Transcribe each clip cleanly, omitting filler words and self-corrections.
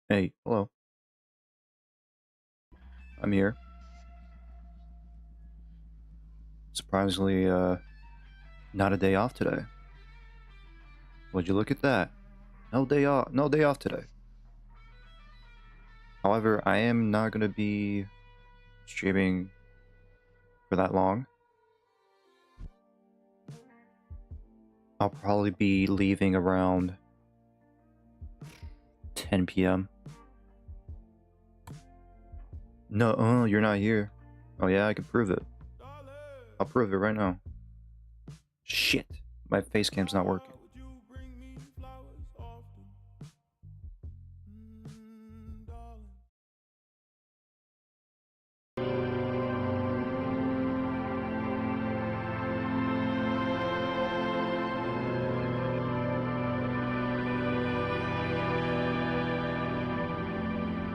Hey, hello. I'm here. Surprisingly, not a day off today. Would you look at that? No day off. No day off today. However, I am not gonna be streaming for that long. I'll probably be leaving around 10 p.m. No, you're not here. Oh yeah, I can prove it. I'll prove it right now. Shit, my face cam's not working.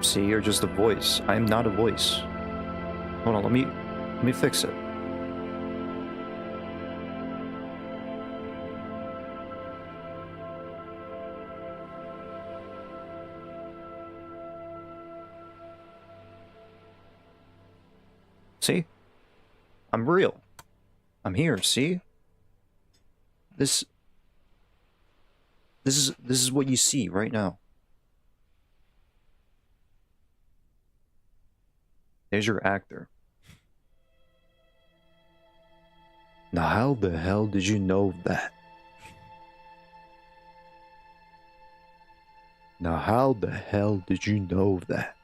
See, you're just a voice. I am not a voice. Hold on, let me fix it. See? I'm real. I'm here, see? This this is what you see right now. There's your actor. Now how the hell did you know that? Now how the hell did you know that?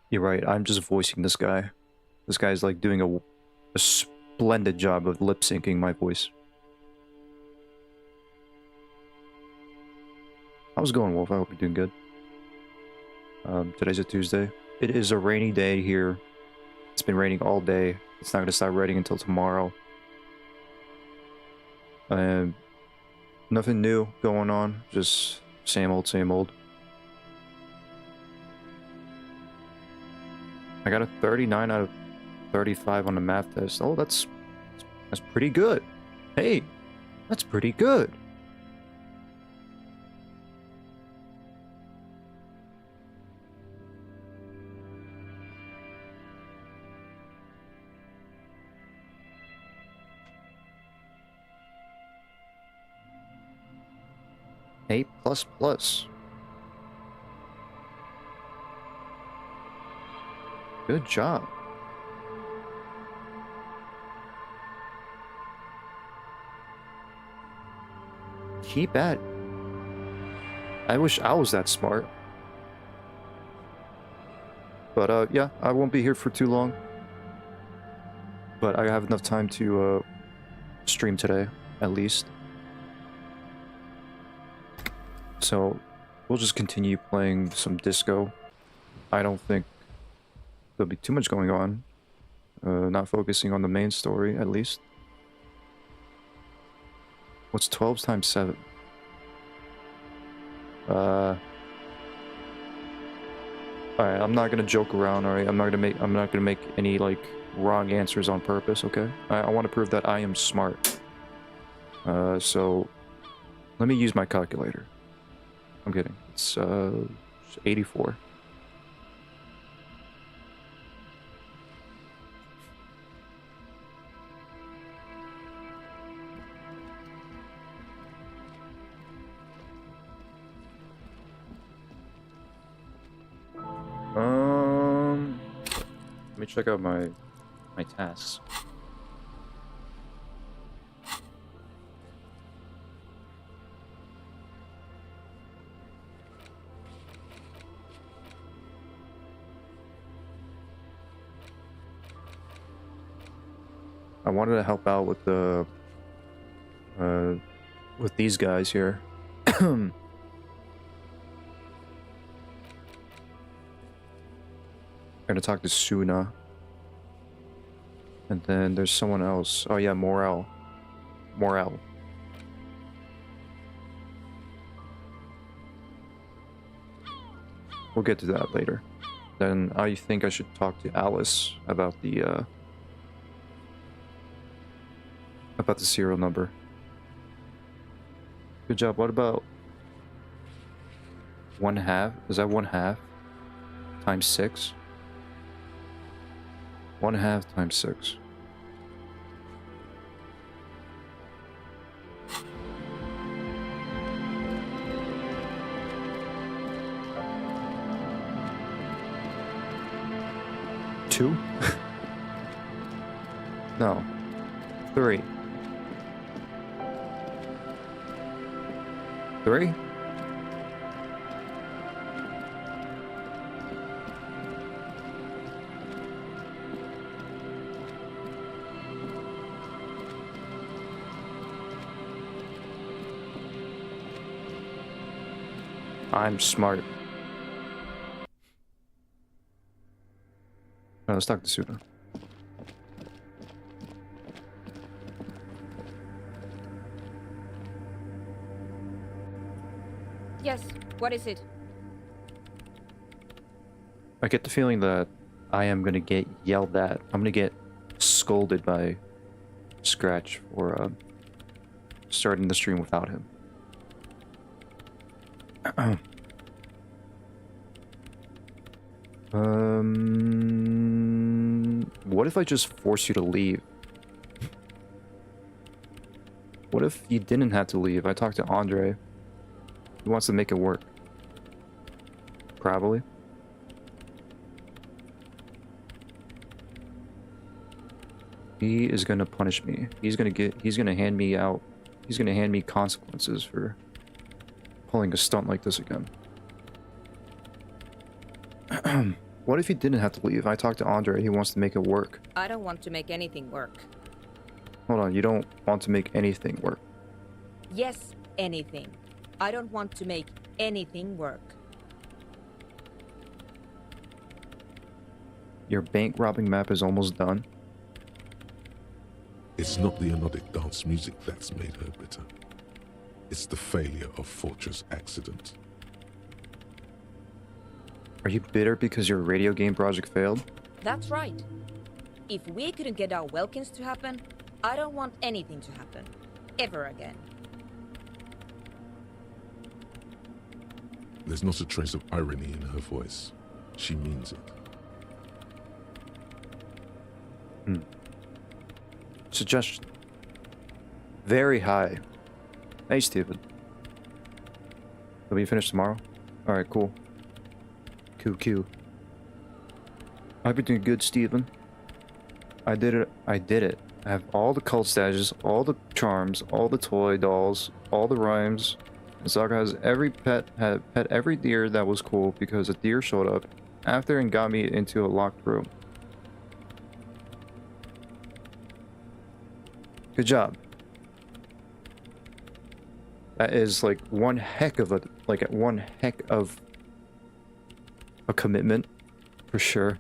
You're right, I'm just voicing this guy. This guy's like doing a splendid job of lip syncing my voice. How's it going, Wolf? I hope you're doing good. Today's a Tuesday. It is a rainy day here. It's been raining all day. It's not gonna stop raining until tomorrow. Nothing new going on. Just same old, same old. I got a 39 out of 35 on the math test. Oh, that's pretty good. Hey, that's pretty good. A++. Good job. Keep at it. I wish I was that smart. But yeah, I won't be here for too long. But I have enough time to stream today, at least. So we'll just continue playing some disco. I don't think there'll be too much going on. Not focusing on the main story, at least. What's 12 times 7? Alright, I'm not gonna joke around, alright? I'm not gonna make any, like, wrong answers on purpose, okay? I want to prove that I am smart. So let me use my calculator. I'm kidding. It's 84. Let me check out my tasks. I wanted to help out with the with these guys here. Gonna talk to Suna. And then there's someone else. Oh yeah, Morel. Morel. We'll get to that later. Then I think I should talk to Alice about the serial number. Good job. What about 1/2? Is that 1/2 times 6? 1/2 times 6. Two? No. 3. 3? I'm smart. Alright, let's talk to Suna. Yes, what is it? I get the feeling that I am gonna get yelled at. I'm gonna get scolded by Scratch for starting the stream without him. What if I just force you to leave? What if you didn't have to leave? I talked to Andre. He wants to make it work. Probably. He is gonna punish me. He's gonna hand me out. He's gonna hand me consequences for pulling a stunt like this again. What if he didn't have to leave? I talked to Andre. He wants to make it work. I don't want to make anything work. Hold on, you don't want to make anything work. Yes, anything. I don't want to make anything work. Your bank robbing map is almost done. It's not the anodic dance music that's made her bitter. It's the failure of Fortress Accident. Are you bitter because your radio game project failed? That's right. If we couldn't get our Welkins to happen, I don't want anything to happen. Ever again. There's not a trace of irony in her voice. She means it. Suggestion. Very high. Hey, Steven. Will we finish tomorrow? Alright, cool. Q. I've been doing good, Steven. I did it. I have all the cult statues, all the charms, all the toy dolls, all the rhymes. And Saga has every pet every deer that was cool because a deer showed up after and got me into a locked room. Good job. That is like one heck of a commitment, for sure.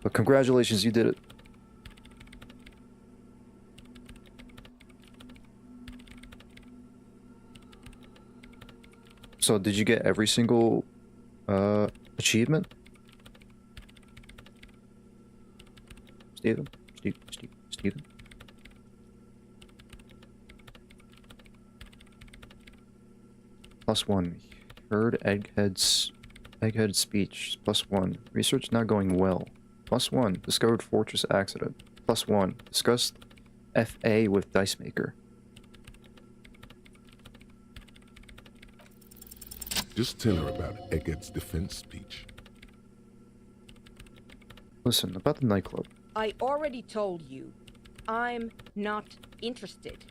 But congratulations, you did it. So did you get every single achievement? Steven? Steven? +1. Heard Egghead's speech. +1. Research not going well. +1. Discovered Fortress accident. +1. Discussed FA with Dice Maker. Just tell her about Egghead's defense speech. Listen, about the nightclub. I already told you. I'm not interested.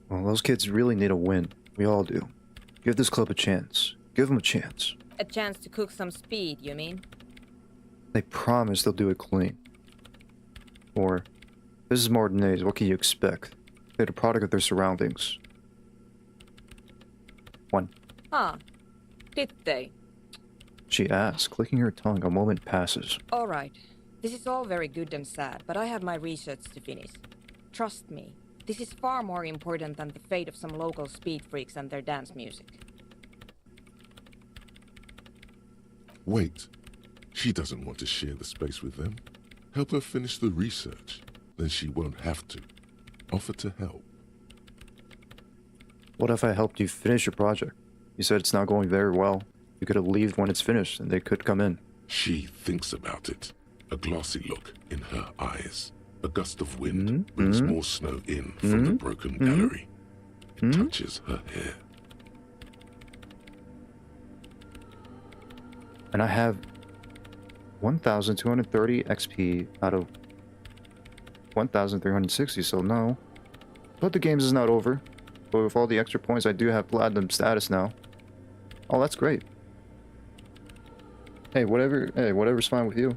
Well, those kids really need a win. We all do. Give this club a chance. Give them a chance. A chance to cook some speed, you mean? They promise they'll do it clean. Or, this is Martinez, what can you expect? They're the product of their surroundings. 1. Ah, did they? She asks, clicking her tongue. A moment passes. All right. This is all very good and sad, but I have my research to finish. Trust me, this is far more important than the fate of some local speed freaks and their dance music. Wait. She doesn't want to share the space with them. Help her finish the research. Then she won't have to. Offer to help. What if I helped you finish your project? You said it's not going very well. You could have leave when it's finished, and they could come in. She thinks about it. A glassy look in her eyes. A gust of wind brings more snow in from the broken gallery. It touches her hair. And I have 1,230 XP out of 1,360, so no. But the game is not over. But with all the extra points, I do have platinum status now. Oh, that's great. Hey, whatever's fine with you.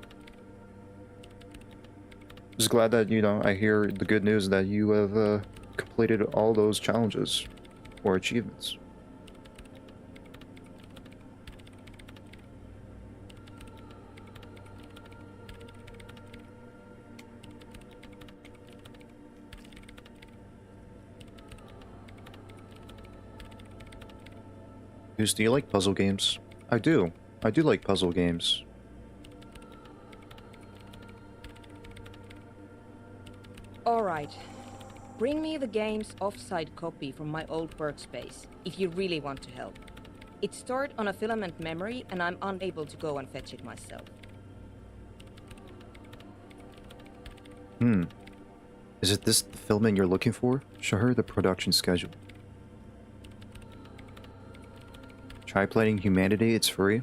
Just glad that, you know, I hear the good news that you have completed all those challenges or achievements. Goose, do you like puzzle games? I do. I do like puzzle games. Alright. Bring me the game's offsite copy from my old workspace, if you really want to help. It's stored on a filament memory, and I'm unable to go and fetch it myself. Is it this the filament you're looking for? Show her the production schedule. Try playing Humanity, it's free.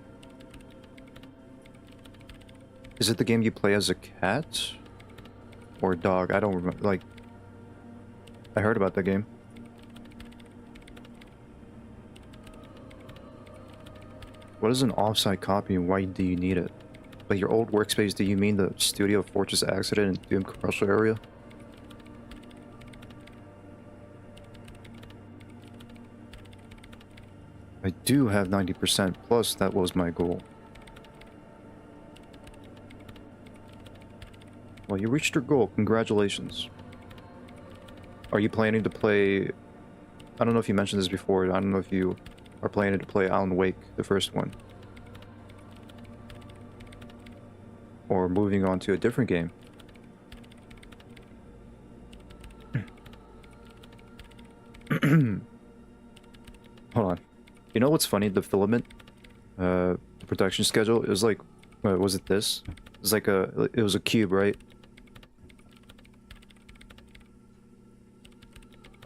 Is it the game you play as a cat? Or a dog? I don't remember, like... I heard about that game. What is an offsite copy and why do you need it? By your old workspace, do you mean the Studio Fortress Accident and Doom commercial area? I do have 90%, plus that was my goal. Well, you reached your goal, congratulations. Are you planning to play... I don't know if you mentioned this before, I don't know if you are planning to play Alan Wake, the first one. Or moving on to a different game. Hold on. You know what's funny? The filament, the production schedule, it was like, was it this? It was like it was a cube, right?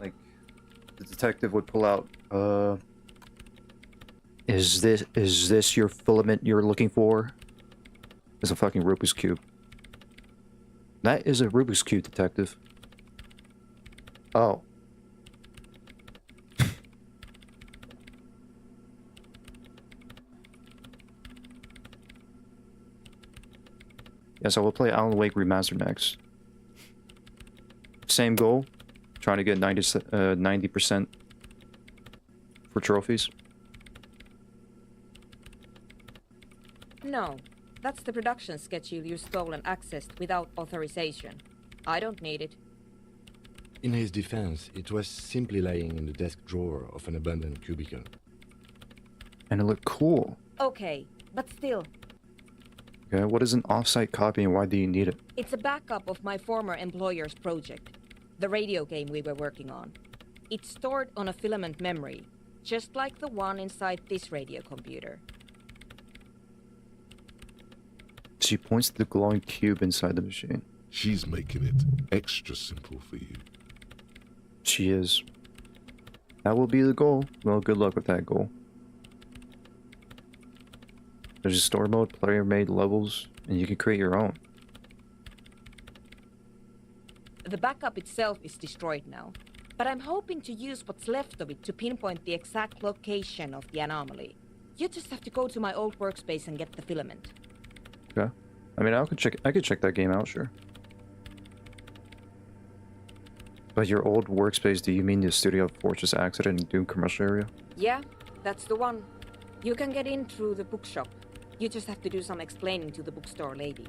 Like, the detective would pull out, is this your filament you're looking for? It's a fucking Rubik's Cube. That is a Rubik's Cube, detective. Oh. Yes, I will play Alan Wake Remastered next. Same goal. Trying to get 90% for trophies. No. That's the production schedule you stole and accessed without authorization. I don't need it. In his defense, it was simply lying in the desk drawer of an abandoned cubicle. And it looked cool. Okay, but still. Okay, what is an offsite copy and why do you need it? It's a backup of my former employer's project. The radio game we were working on. It's stored on a filament memory, just like the one inside this radio computer. She points to the glowing cube inside the machine. She's making it extra simple for you. She is. That will be the goal. Well, good luck with that goal. There's a store mode, player-made levels, and you can create your own. The backup itself is destroyed now, but I'm hoping to use what's left of it to pinpoint the exact location of the anomaly. You just have to go to my old workspace and get the filament. Okay. I mean, I could check that game out, sure. By your old workspace, do you mean the Studio Fortress Accident and Doom commercial area? Yeah, that's the one. You can get in through the bookshop. You just have to do some explaining to the bookstore lady.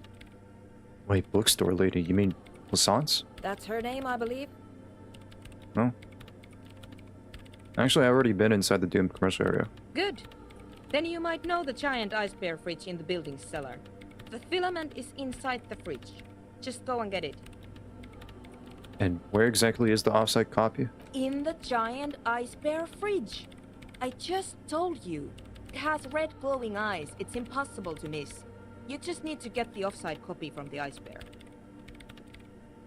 Wait, bookstore lady? You mean Lassance? That's her name, I believe. No. Actually, I've already been inside the Doom commercial area. Good. Then you might know the giant ice bear fridge in the building's cellar. The filament is inside the fridge. Just go and get it. And where exactly is the offsite copy? In the giant ice bear fridge. I just told you. It has red glowing eyes. It's impossible to miss. You just need to get the offside copy from the ice bear.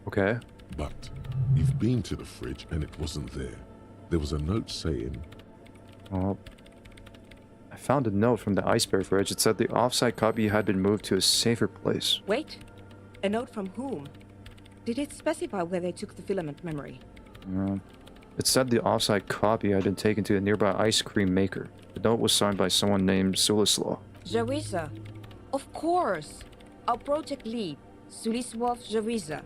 Okay. But you've been to the fridge and it wasn't there. There was a note saying, Well, I found a note from the ice bear fridge. It said the offside copy had been moved to a safer place. Wait. A note from whom? Did it specify where they took the filament memory? It said the offside copy had been taken to a nearby ice cream maker. The note was signed by someone named Sulislaw. Jawiza. Of course. Our project lead, Sulisław Jawiza.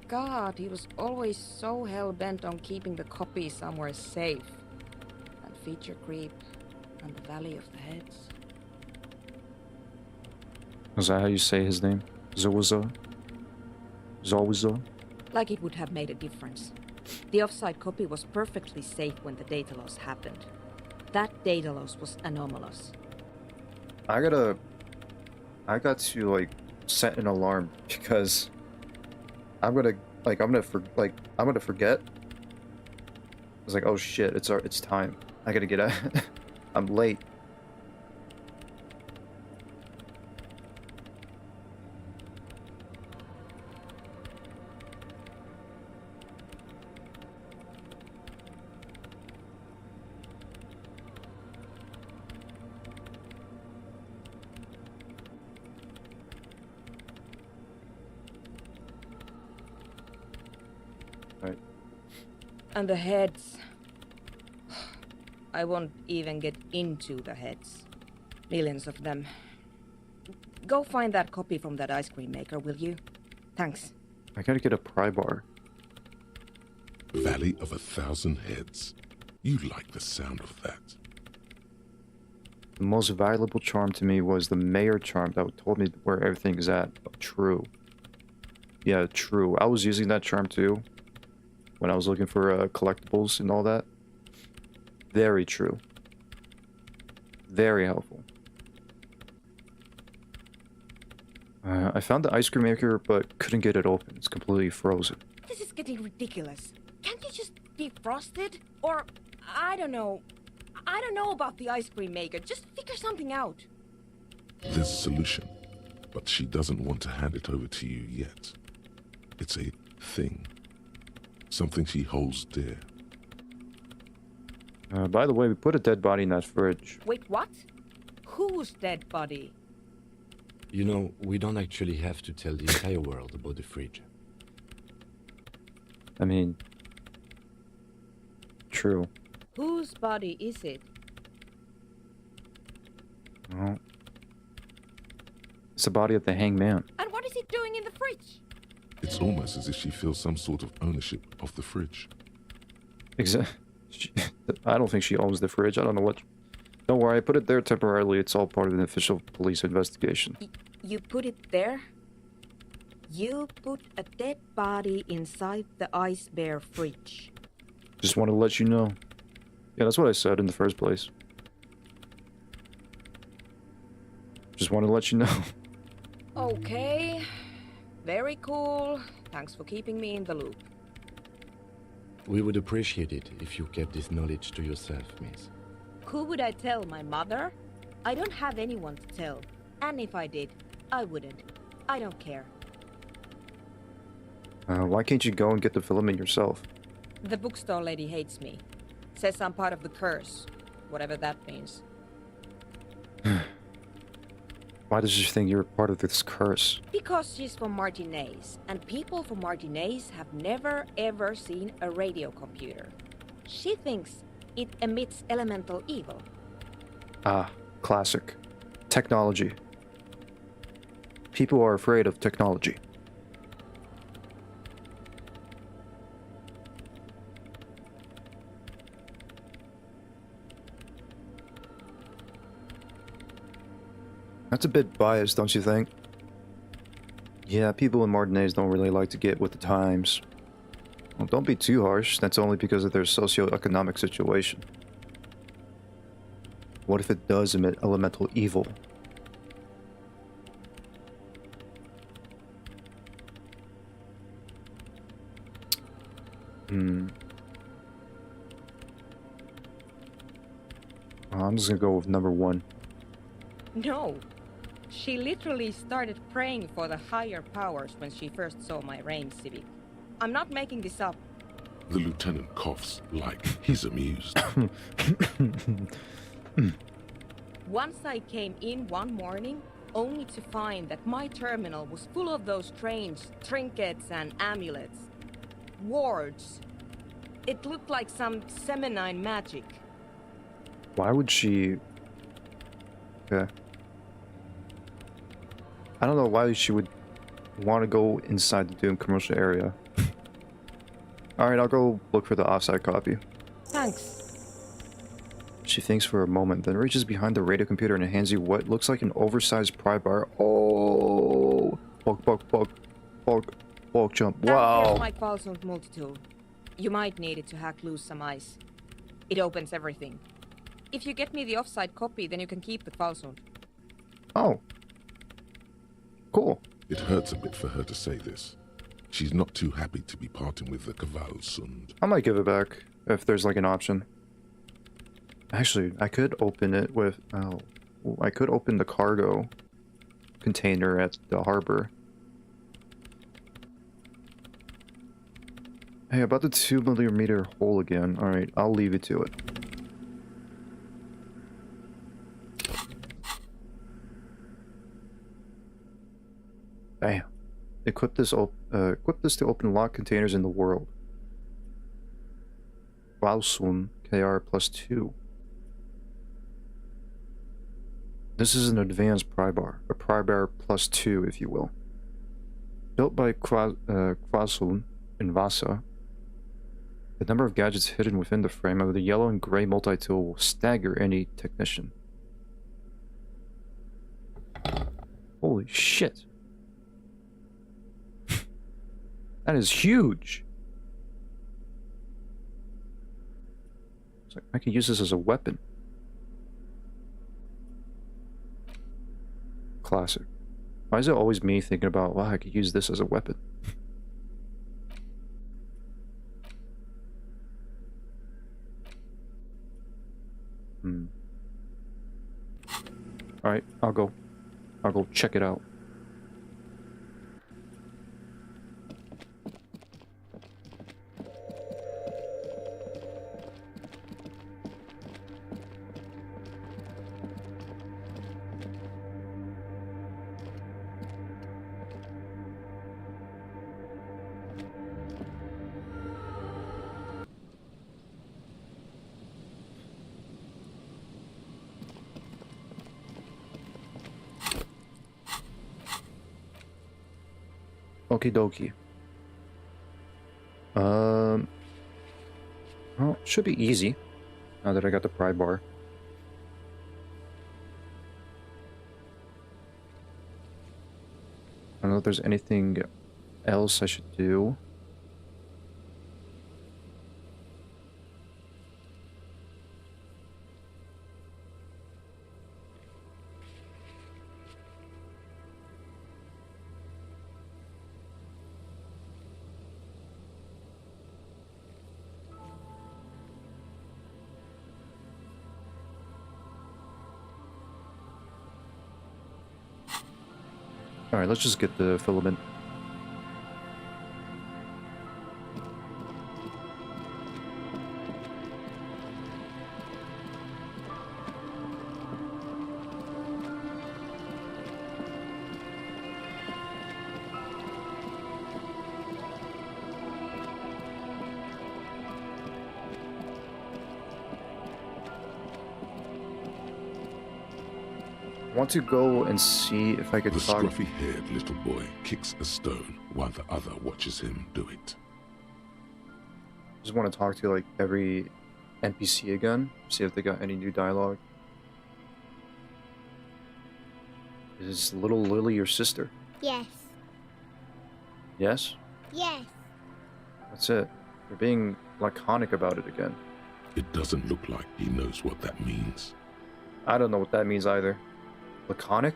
God, he was always so hell-bent on keeping the copy somewhere safe. And feature creep, and the Valley of the Heads. Is that how you say his name? Zawiza? Zawiza? Like it would have made a difference. The offside copy was perfectly safe when the data loss happened. That data loss was anomalous. I got to like set an alarm because I'm gonna forget. I was like, oh shit, it's time. I gotta get out. I'm late. Right. And the heads. I won't even get into the heads. Millions of them. Go find that copy from that ice cream maker, will you? Thanks. I gotta get a pry bar. Valley of 1,000 Heads. You like the sound of that. The most valuable charm to me was the mayor charm that told me where everything's at. True. Yeah, true. I was using that charm too when I was looking for collectibles and all that. Very true. Very helpful. I found the ice cream maker, but couldn't get it open. It's completely frozen. This is getting ridiculous. Can't you just defrost it? Or, I don't know. I don't know about the ice cream maker. Just figure something out. There's a solution, but she doesn't want to hand it over to you yet. It's a thing. Something she holds dear. By the way, we put a dead body in that fridge. Wait, what? Whose dead body? You know, we don't actually have to tell the entire world about the fridge. I mean... True. Whose body is it? Well... It's the body of the hanged man. And what is it doing in the fridge? It's almost as if she feels some sort of ownership of the fridge. I don't think she owns the fridge. I don't know what... Don't worry, I put it there temporarily. It's all part of an official police investigation. You put it there? You put a dead body inside the ice bear fridge. Just wanted to let you know. Yeah, that's what I said in the first place. Just wanted to let you know. Okay. Very cool. Thanks for keeping me in the loop. We would appreciate it if you kept this knowledge to yourself, miss. Who would I tell? My mother? I don't have anyone to tell. And if I did, I wouldn't. I don't care. Why can't you go and get the filament yourself? The bookstore lady hates me. Says I'm part of the curse. Whatever that means. Why does she think you're part of this curse? Because she's from Martinez, and people from Martinez have never ever seen a radio computer. She thinks it emits elemental evil. Ah, classic. Technology. People are afraid of technology. That's a bit biased, don't you think? Yeah, people in Martinez don't really like to get with the times. Well, don't be too harsh. That's only because of their socio-economic situation. What if it does emit elemental evil? I'm just gonna go with number 1. No. She literally started praying for the higher powers when she first saw my range civic. I'm not making this up. The lieutenant coughs like he's amused. Once I came in one morning, only to find that my terminal was full of those strange trinkets and amulets. Wards. It looked like some Semenine magic. Why would she... Okay. I don't know why she would want to go inside the Doom commercial area. Alright, I'll go look for the offside copy. Thanks. She thinks for a moment, then reaches behind the radio computer and hands you what looks like an oversized pry bar. Oh! Bulk jump. And Wow! here's my Qualsund multi-tool. You might need it to hack loose some ice. It opens everything. If you get me the offside copy, then you can keep the Qualsund. Oh. Cool. It hurts a bit for her to say this. She's not too happy to be parting with the Kvalsund. I might give it back if there's like an option. Actually, I could open it with... Oh. I could open the cargo container at the harbor. Hey, about the 2mm hole again. Alright, I'll leave it to it. Damn. Equip this to open locked containers in the world. Qualsund KR +2. This is an advanced pry bar. A pry bar +2, if you will. Built by Qualsund in Vasa. The number of gadgets hidden within the frame of the yellow and gray multi-tool will stagger any technician. Holy shit. That is huge. It's like I can use this as a weapon. Classic. Why is it always me thinking about, wow, I could use this as a weapon? Alright, I'll go check it out. Okie dokie. Well, should be easy now that I got the pry bar. I don't know if there's anything else I should do. Alright, let's just get the filament. I want to go and see if I could The talk. scruffy-haired little boy kicks a stone while the other watches him do it. Just want to talk to like every NPC again, see if they got any new dialogue. Is little Lily your sister? Yes. Yes? Yes. That's it. You're being laconic about it again. It doesn't look like he knows what that means. I don't know what that means either. Laconic?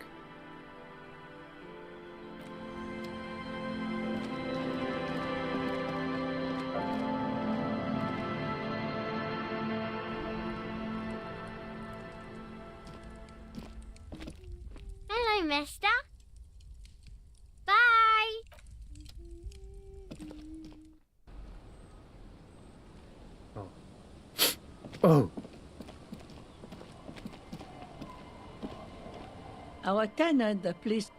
mister. Bye. Oh. Our tenant, please.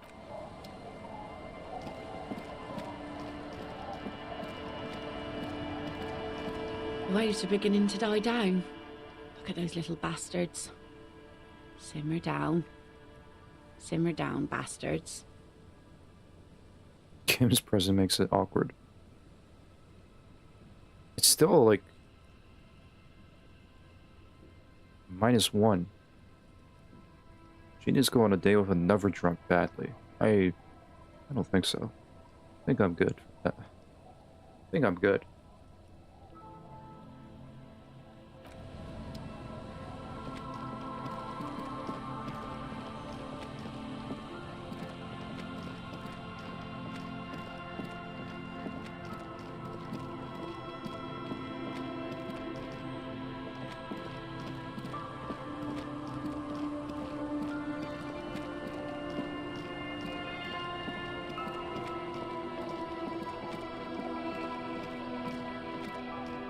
Waves are beginning to die down. Look at those little bastards. Simmer down. Simmer down, bastards. Kim's presence makes it awkward. It's still like -1. She needs to go on a date with another drunk badly. I don't think so. I think I'm good. I think I'm good.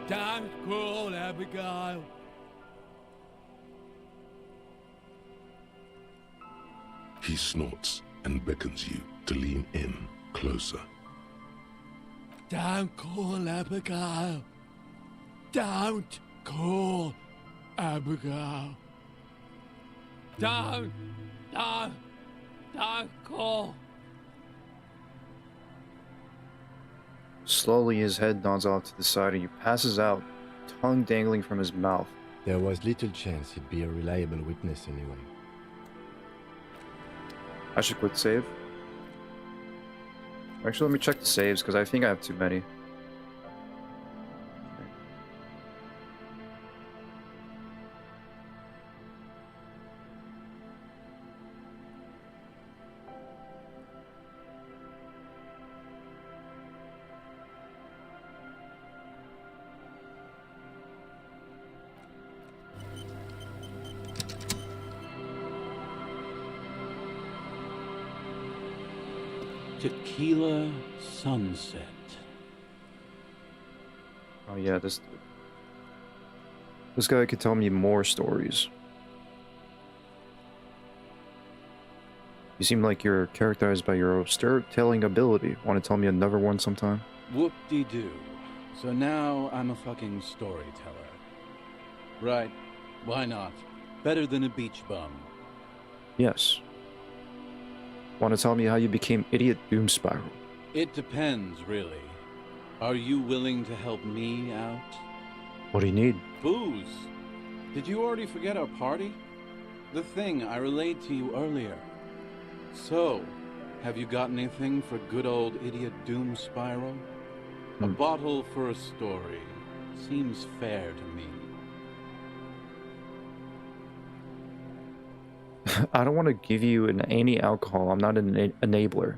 Damn cool, Abigail. He snorts and beckons you to lean in closer. Don't call Abigail. Don't call Abigail. Don't call. Slowly, his head nods off to the side and he passes out, tongue dangling from his mouth. There was little chance he'd be a reliable witness anyway. I should quit save. Actually, let me check the saves, because I think I have too many. Tequila Sunset. Oh yeah, this guy could tell me more stories. You seem like you're characterized by your storytelling ability. Want to tell me another one sometime? Whoop-de-doo. So now I'm a fucking storyteller. Right. Why not? Better than a beach bum. Yes. Want to tell me how you became Idiot Doom Spiral? It depends, really. Are you willing to help me out? What do you need? Booze. Did you already forget our party? The thing I relayed to you earlier. So, have you got anything for good old Idiot Doom Spiral? A bottle for a story. Seems fair to me. I don't want to give you any alcohol. I'm not an enabler.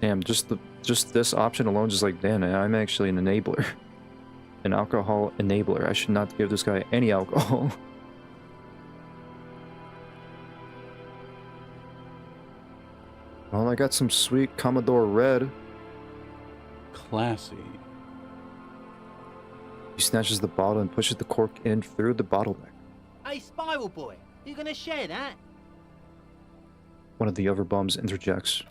Damn, just this option alone, just like, damn, I'm actually an enabler. An alcohol enabler. I should not give this guy any alcohol. Well, I got some sweet Commodore Red. Classy. He snatches the bottle and pushes the cork in through the bottleneck. Hey, Spiral Boy, you gonna share that? One of the other bums interjects.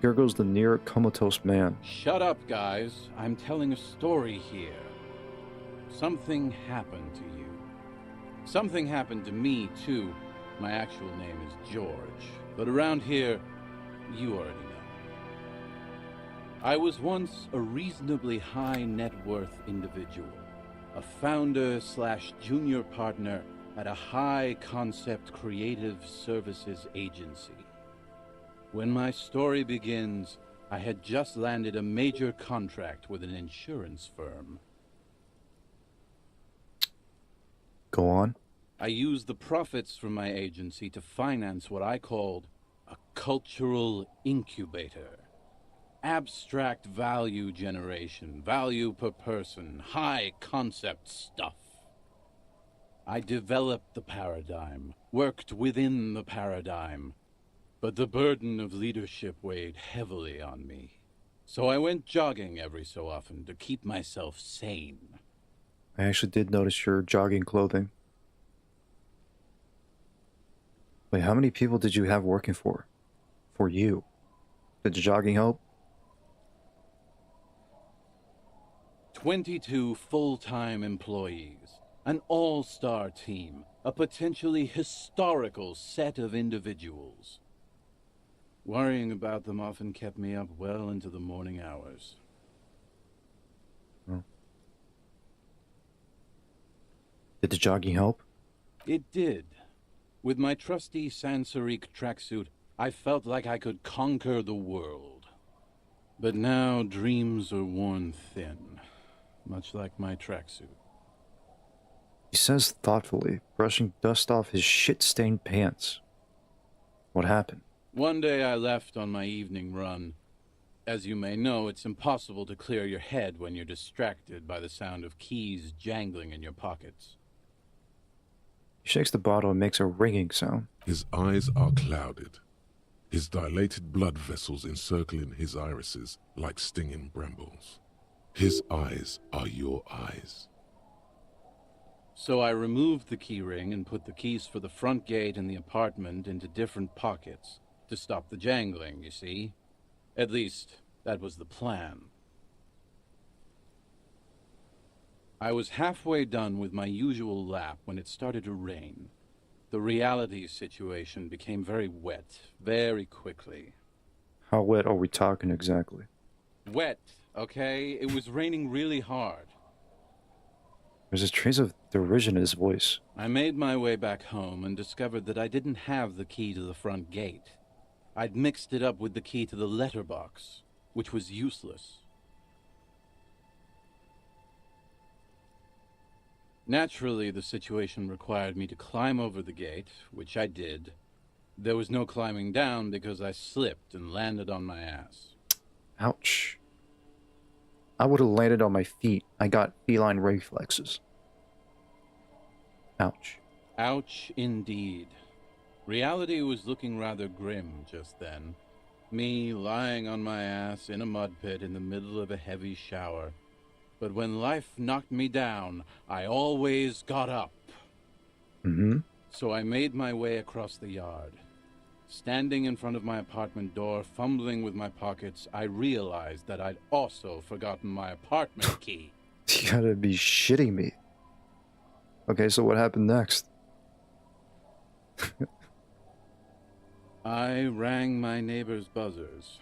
Here goes the near comatose man. Shut up, guys. I'm telling a story here. Something happened to you. Something happened to me, too. My actual name is George. But around here, you already know. I was once a reasonably high net worth individual. A founder/junior partner at a high concept creative services agency. When my story begins, I had just landed a major contract with an insurance firm. Go on. I used the profits from my agency to finance what I called a cultural incubator. Abstract value generation, value per person, high concept stuff. I developed the paradigm, worked within the paradigm, but the burden of leadership weighed heavily on me. So I went jogging every so often to keep myself sane. I actually did notice your jogging clothing. Wait, how many people did you have working for? For you? Did the jogging help? 22 full-time employees, an all-star team, a potentially historical set of individuals. Worrying about them often kept me up well into the morning hours. Oh. Did the jogging help? It did. With my trusty Sansarique tracksuit, I felt like I could conquer the world. But now dreams are worn thin, much like my tracksuit. He says thoughtfully, brushing dust off his shit-stained pants. What happened? One day I left on my evening run. As you may know, it's impossible to clear your head when you're distracted by the sound of keys jangling in your pockets. He shakes the bottle and makes a ringing sound. His eyes are clouded, his dilated blood vessels encircling his irises like stinging brambles. His eyes are your eyes. So I removed the key ring and put the keys for the front gate and the apartment into different pockets to stop the jangling, you see? At least, that was the plan. I was halfway done with my usual lap when it started to rain. The reality situation became very wet, very quickly. How wet are we talking exactly? Wet, okay? It was raining really hard. There's a trace of derision in his voice. I made my way back home and discovered that I didn't have the key to the front gate. I'd mixed it up with the key to the letterbox, which was useless. Naturally, the situation required me to climb over the gate, which I did. There was no climbing down because I slipped and landed on my ass. Ouch. I would have landed on my feet. I got feline reflexes. Ouch. Ouch, indeed. Reality was looking rather grim just then. Me lying on my ass in a mud pit in the middle of a heavy shower. But when life knocked me down, I always got up. Mm-hmm. So I made my way across the yard. Standing in front of my apartment door, fumbling with my pockets, I realized that I'd also forgotten my apartment key. You gotta be shitting me. Okay, so what happened next? I rang my neighbors' buzzers.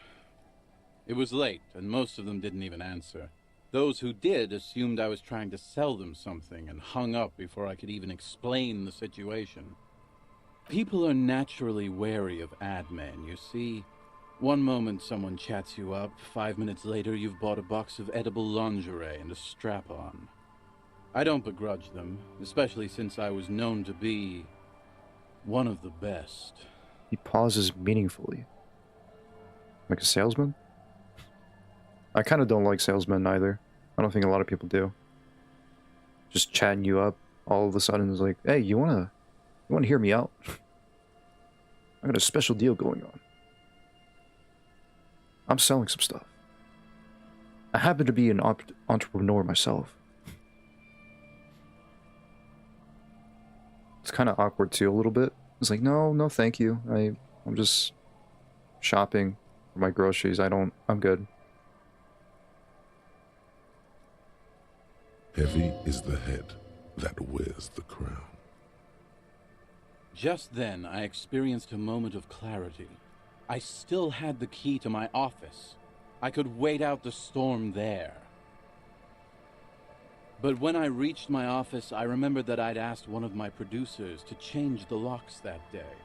It was late, and most of them didn't even answer. Those who did assumed I was trying to sell them something and hung up before I could even explain the situation. People are naturally wary of ad men, you see. One moment someone chats you up, 5 minutes later you've bought a box of edible lingerie and a strap-on. I don't begrudge them, especially since I was known to be one of the best. He pauses meaningfully. Like a salesman? I kind of don't like salesmen either. I don't think a lot of people do. Just chatting you up all of a sudden is like, hey, you wanna hear me out? I got a special deal going on. I'm selling some stuff. I happen to be an entrepreneur myself. It's kind of awkward too, a little bit. It's like, no, thank you. I'm just shopping for my groceries. I'm good. Heavy is the head that wears the crown. Just then, I experienced a moment of clarity. I still had the key to my office. I could wait out the storm there. But when I reached my office, I remembered that I'd asked one of my producers to change the locks that day.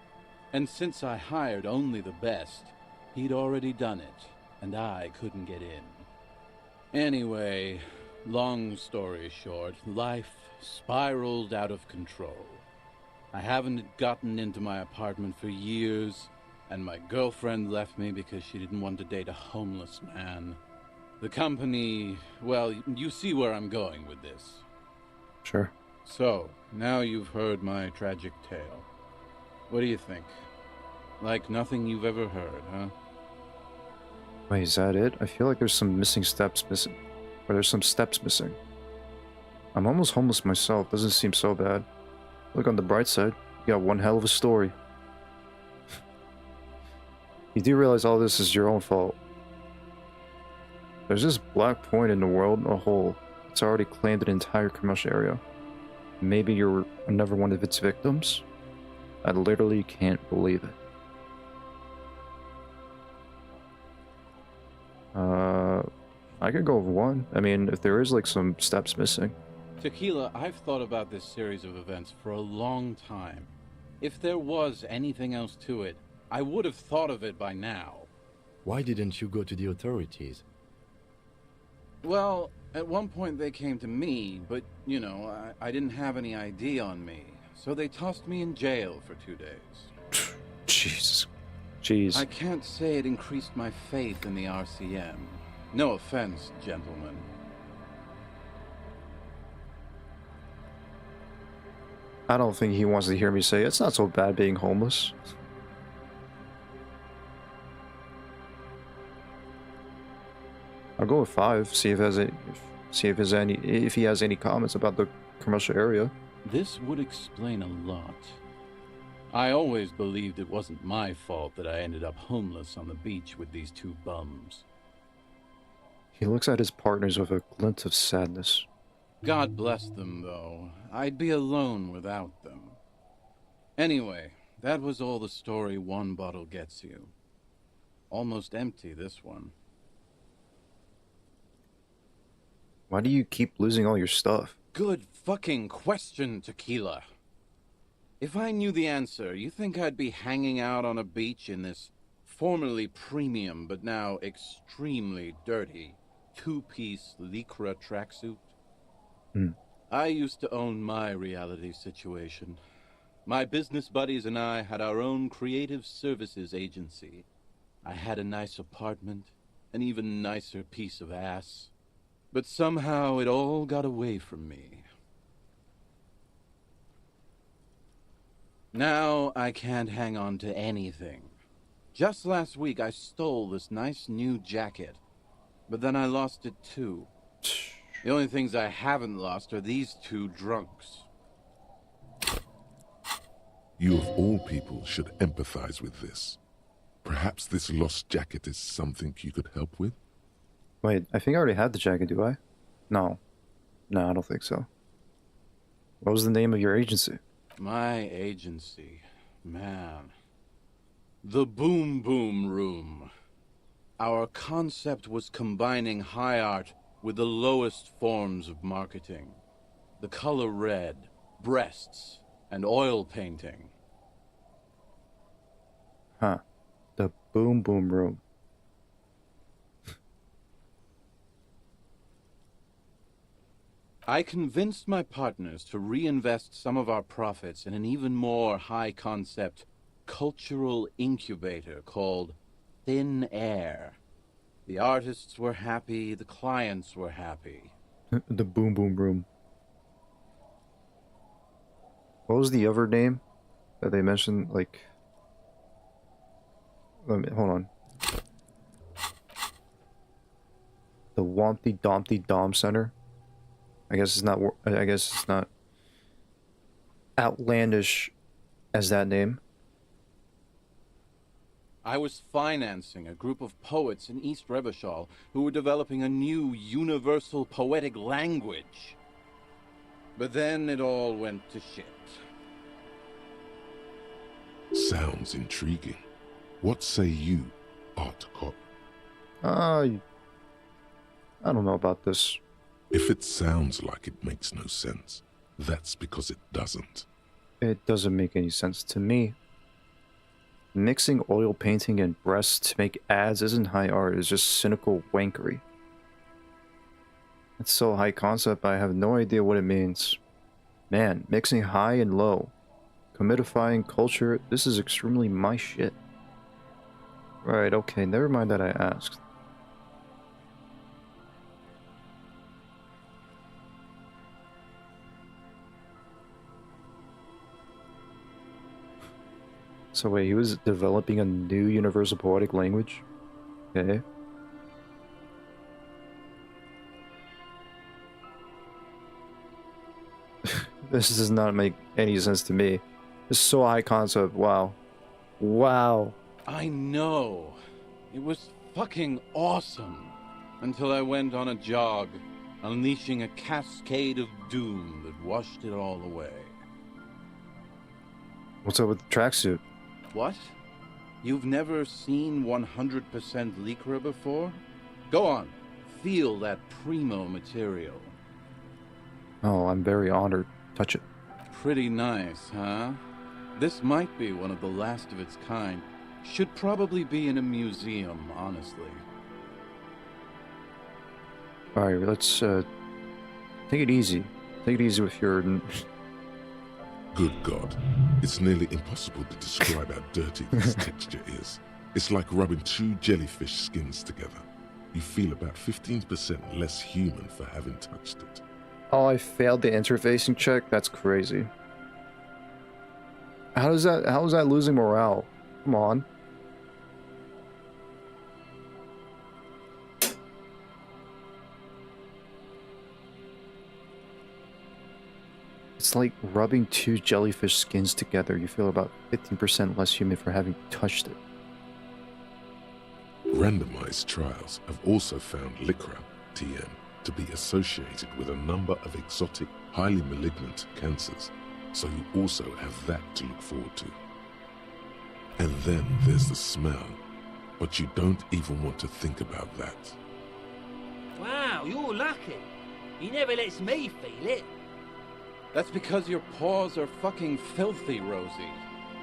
And since I hired only the best, he'd already done it, and I couldn't get in. Anyway, long story short, life spiraled out of control. I haven't gotten into my apartment for years, And my girlfriend left me because she didn't want to date a homeless man. The company, well, you see where I'm going with this. Sure. So, now you've heard my tragic tale. What do you think? Like nothing you've ever heard, huh? Wait, is that it? I feel like there's some steps missing. Or there's some steps missing. I'm almost homeless myself. Doesn't seem so bad. Look on the bright side. You got one hell of a story. You do realize all this is your own fault. There's this black point in the world, a hole. It's already claimed an entire commercial area. Maybe you're another one of its victims? I literally can't believe it. I could go with one. I mean, if there is like some steps missing. Tequila, I've thought about this series of events for a long time. If there was anything else to it, I would have thought of it by now. Why didn't you go to the authorities? Well, at one point they came to me, but, you know, I didn't have any ID on me. So they tossed me in jail for 2 days. Jesus. Jeez. I can't say it increased my faith in the RCM. No offense, gentlemen. I don't think he wants to hear me say it's not so bad being homeless. I'll go with 5. See if he has any comments about the commercial area. This would explain a lot. I always believed it wasn't my fault that I ended up homeless on the beach with these 2 bums. He looks at his partners with a glint of sadness. God bless them, though. I'd be alone without them. Anyway, that was all the story one bottle gets you. Almost empty, this one. Why do you keep losing all your stuff? Good fucking question, Tequila. If I knew the answer, you think I'd be hanging out on a beach in this formerly premium but now extremely dirty 2-piece Lycra tracksuit? I used to own my reality situation. My business buddies and I had our own creative services agency. I had a nice apartment, an even nicer piece of ass. But somehow it all got away from me. Now I can't hang on to anything. Just last week I stole this nice new jacket, but then I lost it too. The only things I haven't lost are these 2 drunks. You of all people should empathize with this. Perhaps this lost jacket is something you could help with? Wait, I think I already had the jacket, do I? No. No, I don't think so. What was the name of your agency? My agency, man. The Boom Boom Room. Our concept was combining high art with the lowest forms of marketing. The color red, breasts, and oil painting. Huh. The Boom Boom Room. I convinced my partners to reinvest some of our profits in an even more high-concept cultural incubator called Thin Air. The artists were happy, the clients were happy. The Boom Boom Room. What was the other name that they mentioned? Like, hold on. The Wompty Dompty Dom Center. I guess it's not. I guess it's not outlandish as that name. I was financing a group of poets in East Revachol who were developing a new universal poetic language. But then it all went to shit. Sounds intriguing. What say you, Art Cop? I don't know about this. If it sounds like it makes no sense, that's because it doesn't. It doesn't make any sense to me. Mixing oil painting and breasts to make ads isn't high art, it's just cynical wankery. It's so high concept, I have no idea what it means. Man, mixing high and low. Commodifying culture, this is extremely my shit. Right, okay, never mind that I asked. So wait, he was developing a new universal poetic language? Okay. This does not make any sense to me. It's so high concept, wow. Wow. I know. It was fucking awesome. Until I went on a jog, unleashing a cascade of doom that washed it all away. What's up with the tracksuit? What? You've never seen 100% Lycra before? Go on, feel that primo material. Oh, I'm very honored. Touch it. Pretty nice, huh? This might be one of the last of its kind. Should probably be in a museum, honestly. Alright, let's take it easy. Take it easy with your... Good God. It's nearly impossible to describe how dirty this texture is. It's like rubbing two jellyfish skins together. You feel about 15% less human for having touched it. Oh, I failed the interfacing check? That's crazy. How is that losing morale? Come on. It's like rubbing two jellyfish skins together. You feel about 15% less human for having touched it. Randomized trials have also found Lycra, TN, to be associated with a number of exotic, highly malignant cancers, so you also have that to look forward to. And then there's the smell, but you don't even want to think about that. Wow, you're lucky. He never lets me feel it. That's because your paws are fucking filthy, Rosie.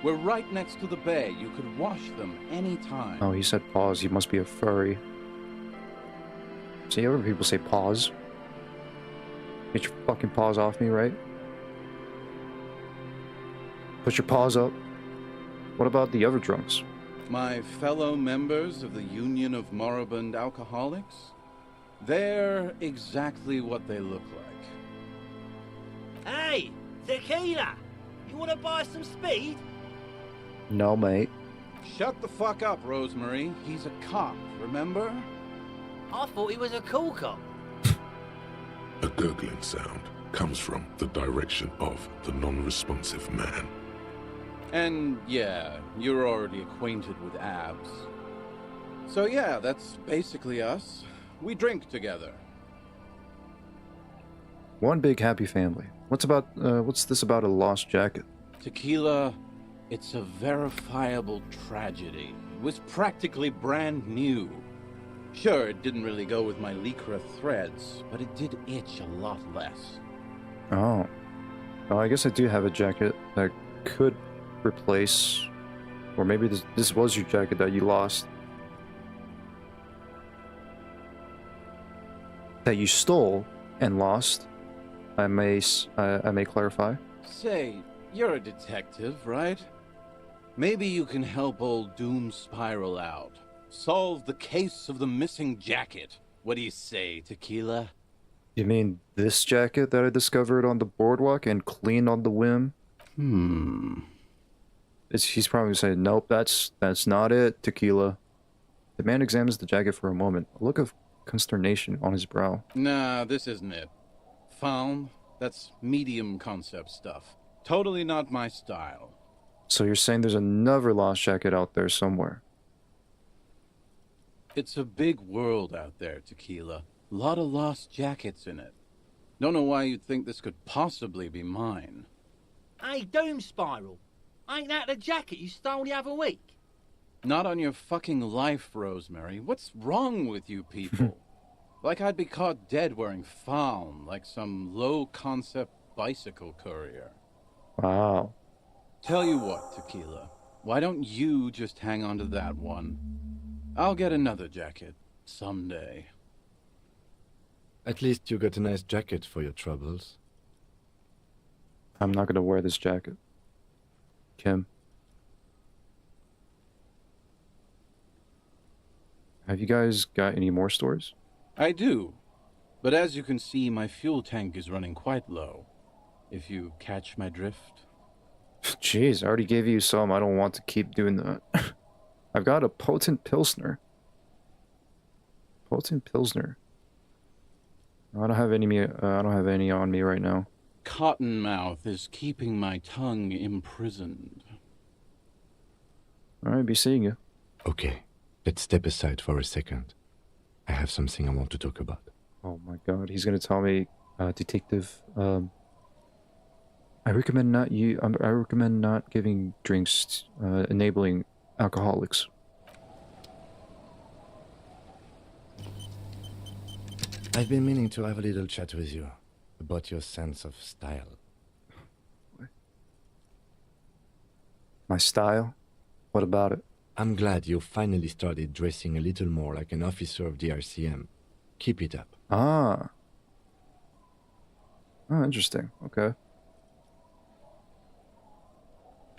We're right next to the bay. You could wash them anytime. Oh, he said pause. You must be a furry. See, other people say pause. Get your fucking paws off me, right? Put your paws up. What about the other drunks? My fellow members of the Union of Moribund Alcoholics? They're exactly what they look like. Hey, tequila! You want to buy some speed? No, mate. Shut the fuck up, Rosemary. He's a cop, remember? I thought he was a cool cop. A gurgling sound comes from the direction of the non-responsive man. And yeah, you're already acquainted with abs. So yeah, that's basically us. We drink together. One big happy family. What's this about a lost jacket? Tequila, it's a verifiable tragedy. It was practically brand new. Sure, it didn't really go with my Lycra threads, but it did itch a lot less. Oh. Oh, I guess I do have a jacket that could replace... Or maybe this was your jacket that you lost. That you stole and lost. I may clarify. Say, you're a detective, right? Maybe you can help old Doom Spiral out. Solve the case of the missing jacket. What do you say, Tequila? You mean this jacket that I discovered on the boardwalk and cleaned on the whim? He's probably saying, nope, that's not it, Tequila. The man examines the jacket for a moment, a look of consternation on his brow. Nah, this isn't it. Found? That's medium concept stuff. Totally not my style. So you're saying there's another lost jacket out there somewhere? It's a big world out there, Tequila. Lot of lost jackets in it. Don't know why you'd think this could possibly be mine. Hey, Doom Spiral. Ain't that the jacket you stole the other week? Not on your fucking life, Rosemary. What's wrong with you people? Like I'd be caught dead wearing fawn, like some low-concept bicycle courier. Wow. Tell you what, Tequila. Why don't you just hang on to that one? I'll get another jacket someday. At least you got a nice jacket for your troubles. I'm not gonna wear this jacket. Kim. Have you guys got any more stores? I do. But as you can see, my fuel tank is running quite low. If you catch my drift. Jeez, I already gave you some. I don't want to keep doing that. I've got a potent Pilsner. Potent Pilsner. I don't have any. I don't have any on me right now. Cottonmouth is keeping my tongue imprisoned. All right, be seeing you. Okay, let's step aside for a second. I have something I want to talk about. Oh my God, he's gonna tell me, detective. I recommend not I recommend not giving drinks, enabling alcoholics. I've been meaning to have a little chat with you about your sense of style. My style? What about it? I'm glad you finally started dressing a little more like an officer of the RCM. Keep it up. Ah. Oh, interesting. Okay.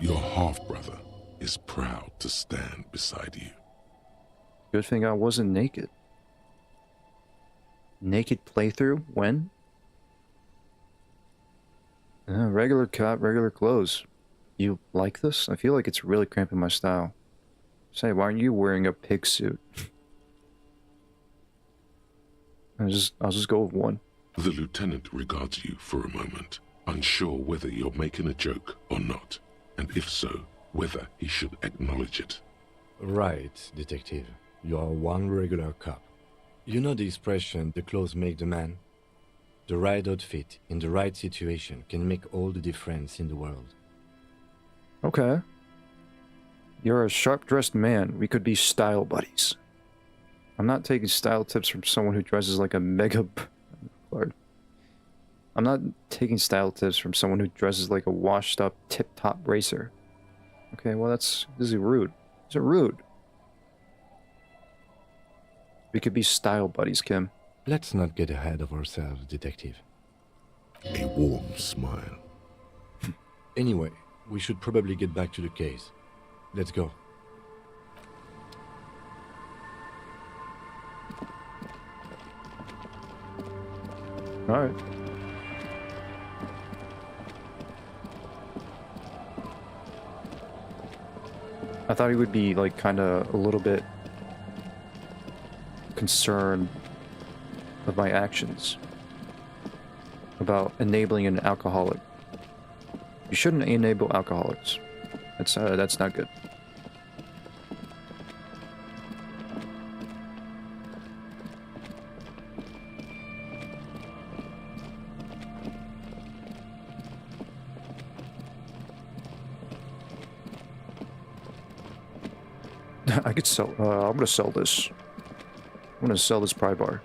Your half-brother is proud to stand beside you. Good thing I wasn't naked. Naked playthrough? When? Regular cut, regular clothes. You like this? I feel like it's really cramping my style. Say, why aren't you wearing a pig suit? I'll just go with one. The lieutenant regards you for a moment, unsure whether you're making a joke or not, and if so, whether he should acknowledge it. Right, detective. You're one regular cop. You know the expression, the clothes make the man? The right outfit in the right situation can make all the difference in the world. Okay. You're a sharp-dressed man. We could be style buddies. I'm not taking style tips from someone who dresses like a mega... Lord. I'm not taking style tips from someone who dresses like a washed-up, tip-top racer. Okay, well this is rude. This is rude. We could be style buddies, Kim. Let's not get ahead of ourselves, detective. A warm smile. Anyway, we should probably get back to the case. Let's go. Alright. I thought he would be, like, kinda a little bit concerned of my actions. About enabling an alcoholic. You shouldn't enable alcoholics. That's not good. I could sell, I'm gonna sell this. I'm gonna sell this pry bar.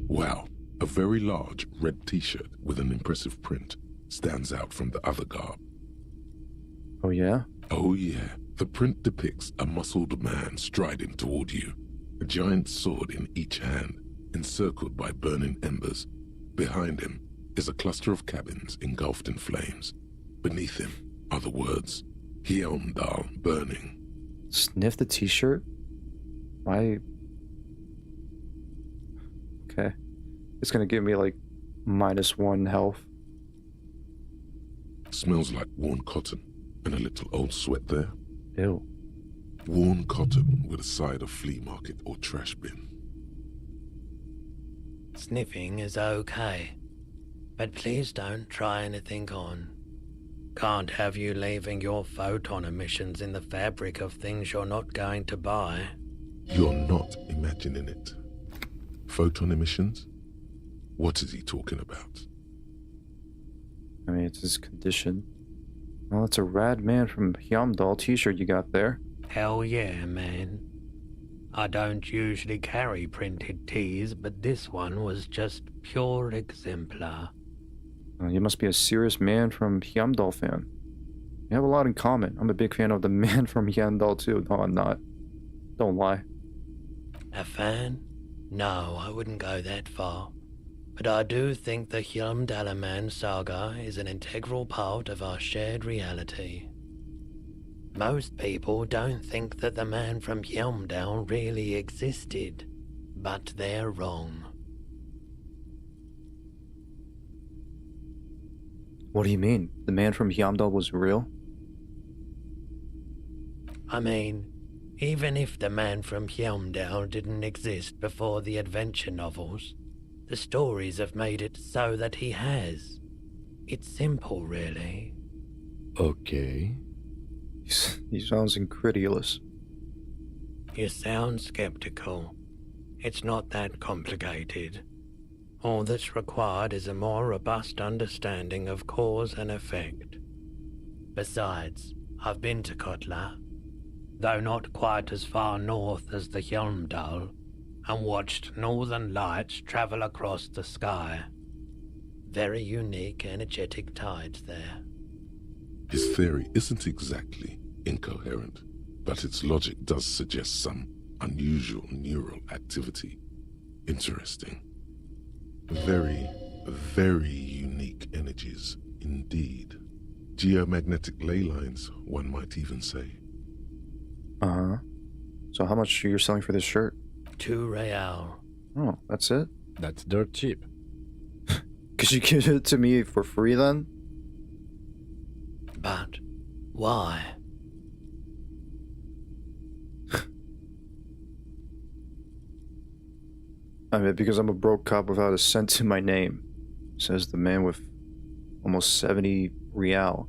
Wow, a very large red t-shirt with an impressive print stands out from the other garb. Oh yeah? Oh yeah, the print depicts a muscled man striding toward you, a giant sword in each hand, encircled by burning embers. Behind him is a cluster of cabins engulfed in flames. Beneath him are the words, Hyamdal burning. Sniff the t-shirt? Okay. It's gonna give me like -1 health. Smells like worn cotton and a little old sweat there. Ew. Worn cotton with a side of flea market or trash bin. Sniffing is okay, but please don't try anything on. Can't have you leaving your photon emissions in the fabric of things you're not going to buy. You're not imagining it. Photon emissions? What is he talking about? I mean, it's his condition. Well, it's a rad man from Hyamdal t-shirt you got there. Hell yeah, man. I don't usually carry printed tees, but this one was just pure exemplar. You must be a serious man from Hyamdal fan. We have a lot in common. I'm a big fan of the man from Hyamdal too. No, I'm not. Don't lie. A fan? No, I wouldn't go that far. But I do think the Hjálmdalaman saga is an integral part of our shared reality. Most people don't think that the man from Hjálmdal really existed, but they're wrong. What do you mean? The man from Hjálmdal was real? I mean, even if the man from Hjálmdal didn't exist before the adventure novels, the stories have made it so that he has. It's simple, really. Okay. He sounds incredulous. You sound skeptical. It's not that complicated. All that's required is a more robust understanding of cause and effect. Besides, I've been to Kotla, though not quite as far north as the Hjálmdal, and watched northern lights travel across the sky. Very unique, energetic tides there. His theory isn't exactly incoherent, but its logic does suggest some unusual neural activity. Interesting. Very, very unique energies indeed. Geomagnetic ley lines, one might even say. Uh-huh. So how much are you selling for this shirt? 2 real. Oh, that's it? That's dirt cheap. Could you give it to me for free then? But why? I mean, because I'm a broke cop without a cent to my name, says the man with almost 70 real.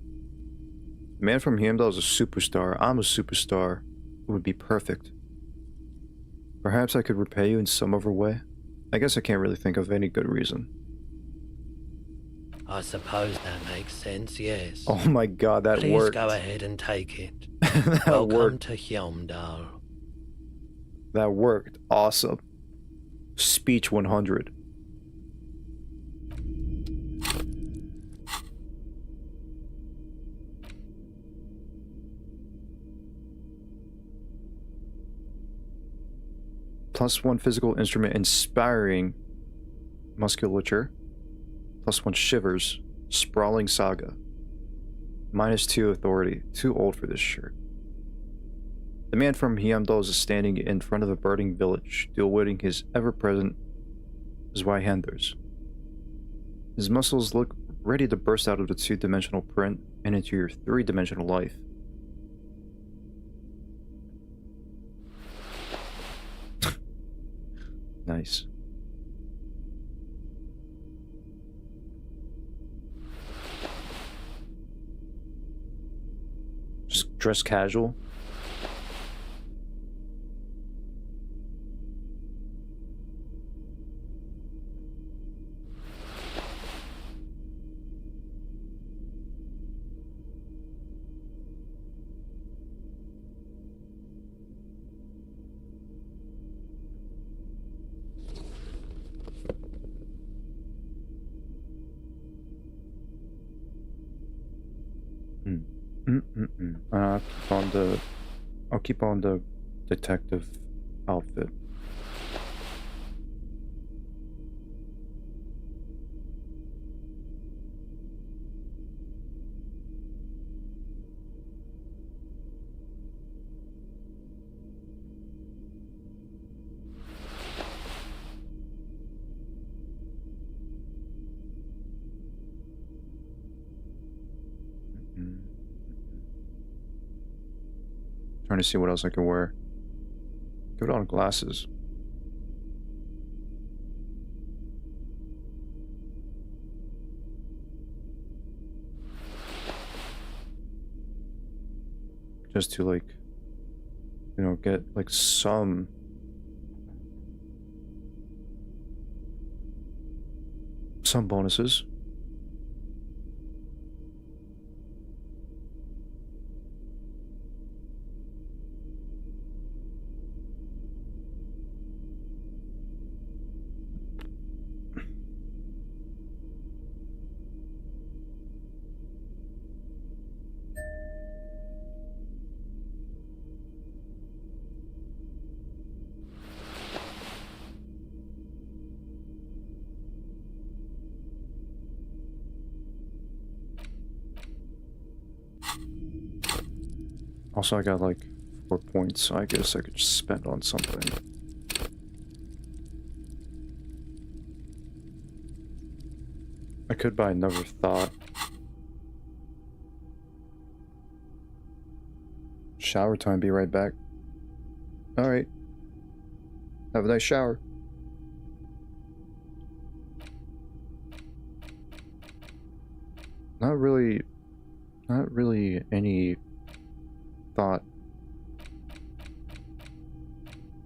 The man from Hjálmdal is a superstar. I'm a superstar. It would be perfect. Perhaps I could repay you in some other way. I guess I can't really think of any good reason. I suppose that makes sense, yes. Oh my god, that Please worked. go ahead and take it. That Welcome worked. to Hjálmdal. That worked. Awesome. Speech 100. +1 physical instrument inspiring musculature. +1 shivers. Sprawling saga. -2 authority. Too old for this shirt. The man from Hjálmdal is standing in front of a burning village, dual-wielding his ever-present Zweihanders. His muscles look ready to burst out of the 2-dimensional print and into your 3-dimensional life. Nice. Just dress casual. I'll keep on the detective outfit. Trying to see what else I can wear. Good on glasses. Just to like, you know, get like some bonuses. Also, I got like 4 points, so I guess I could just spend on something. I could buy another thought. Shower time, be right back. Alright. Have a nice shower. Not really any thought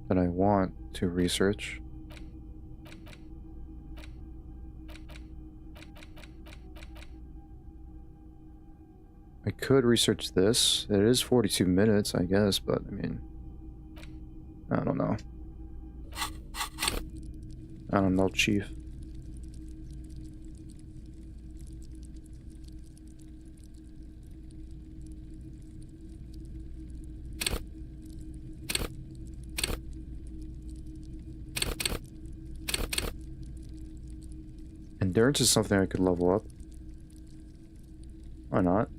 that I want to research. I could research this. It is 42 minutes, I guess, but I mean, I don't know. I don't know, Chief. Endurance is something I could level up. Why not?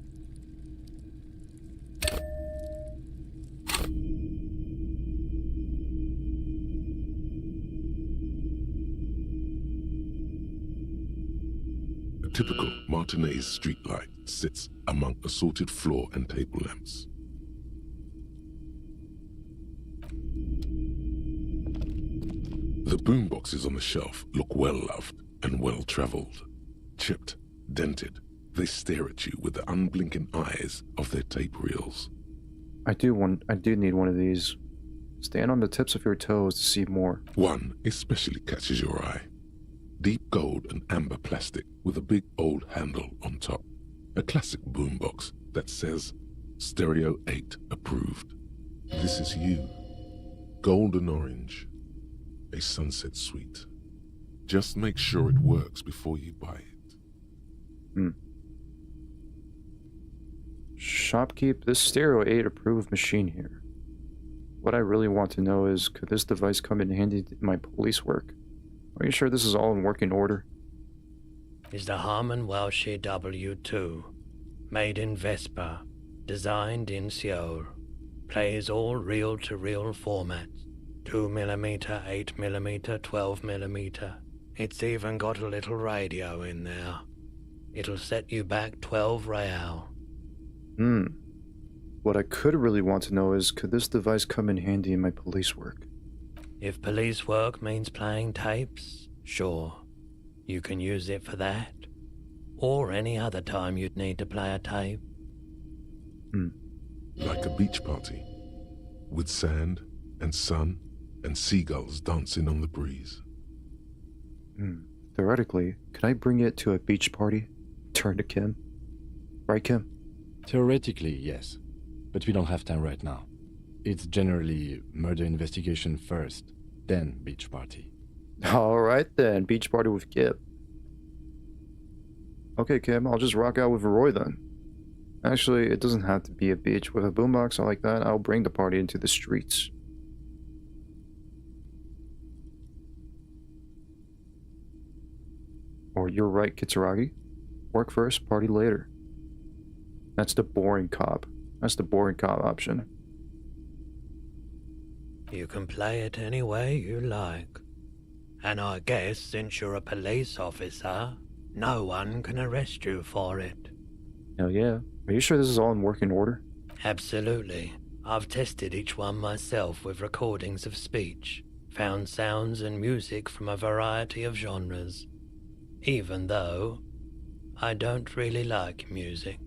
A typical Martinez streetlight sits among assorted floor and table lamps. The boomboxes on the shelf look well-loved and well-traveled. Chipped, dented, they stare at you with the unblinking eyes of their tape reels. I do need one of these. Stand on the tips of your toes to see more. One especially catches your eye. Deep gold and amber plastic with a big old handle on top. A classic boombox that says Stereo 8 approved. This is you. Golden orange. A sunset suite. Just make sure it works before you buy it. Shopkeep, this Stereo 8 approved machine here. What I really want to know is, could this device come in handy in my police work? Are you sure this is all in working order? Is the Harman Welsh W2, made in Vespa, designed in Seoul, plays all reel-to-reel formats, 2mm, 8mm, 12mm. It's even got a little radio in there. It'll set you back 12 real. What I could really want to know is, could this device come in handy in my police work? If police work means playing tapes, sure. You can use it for that. Or any other time you'd need to play a tape. Like a beach party. With sand and sun and seagulls dancing on the breeze. Theoretically, could I bring it to a beach party? Turn to Kim? Right, Kim? Theoretically, yes. But we don't have time right now. It's generally murder investigation first, then beach party. Alright then, beach party with Kim. Okay, Kim, I'll just rock out with Roy then. Actually, it doesn't have to be a beach. With a boombox like that, I'll bring the party into the streets. Or you're right, Kitsuragi. Work first, party later. That's the boring cop. That's the boring cop option. You can play it any way you like. And I guess since you're a police officer, no one can arrest you for it. Hell yeah. Are you sure this is all in working order? Absolutely. I've tested each one myself with recordings of speech, found sounds and music from a variety of genres. Even though I don't really like music.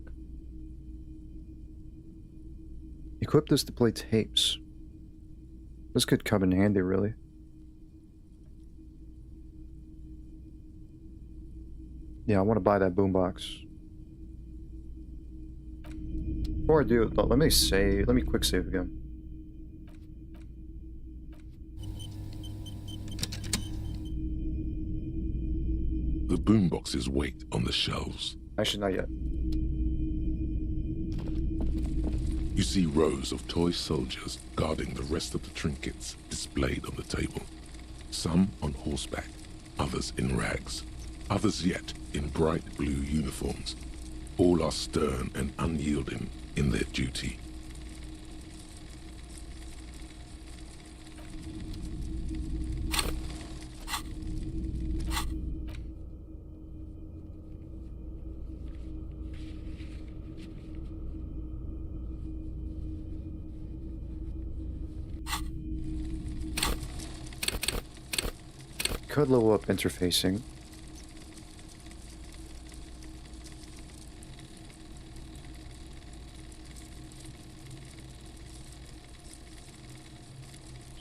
Equip this to play tapes. This could come in handy, really. Yeah, I want to buy that boombox. Before I do, let me quick save again. The boomboxes wait on the shelves. Actually, not yet. You see rows of toy soldiers guarding the rest of the trinkets displayed on the table. Some on horseback, others in rags, others yet in bright blue uniforms. All are stern and unyielding in their duty. could level up interfacing.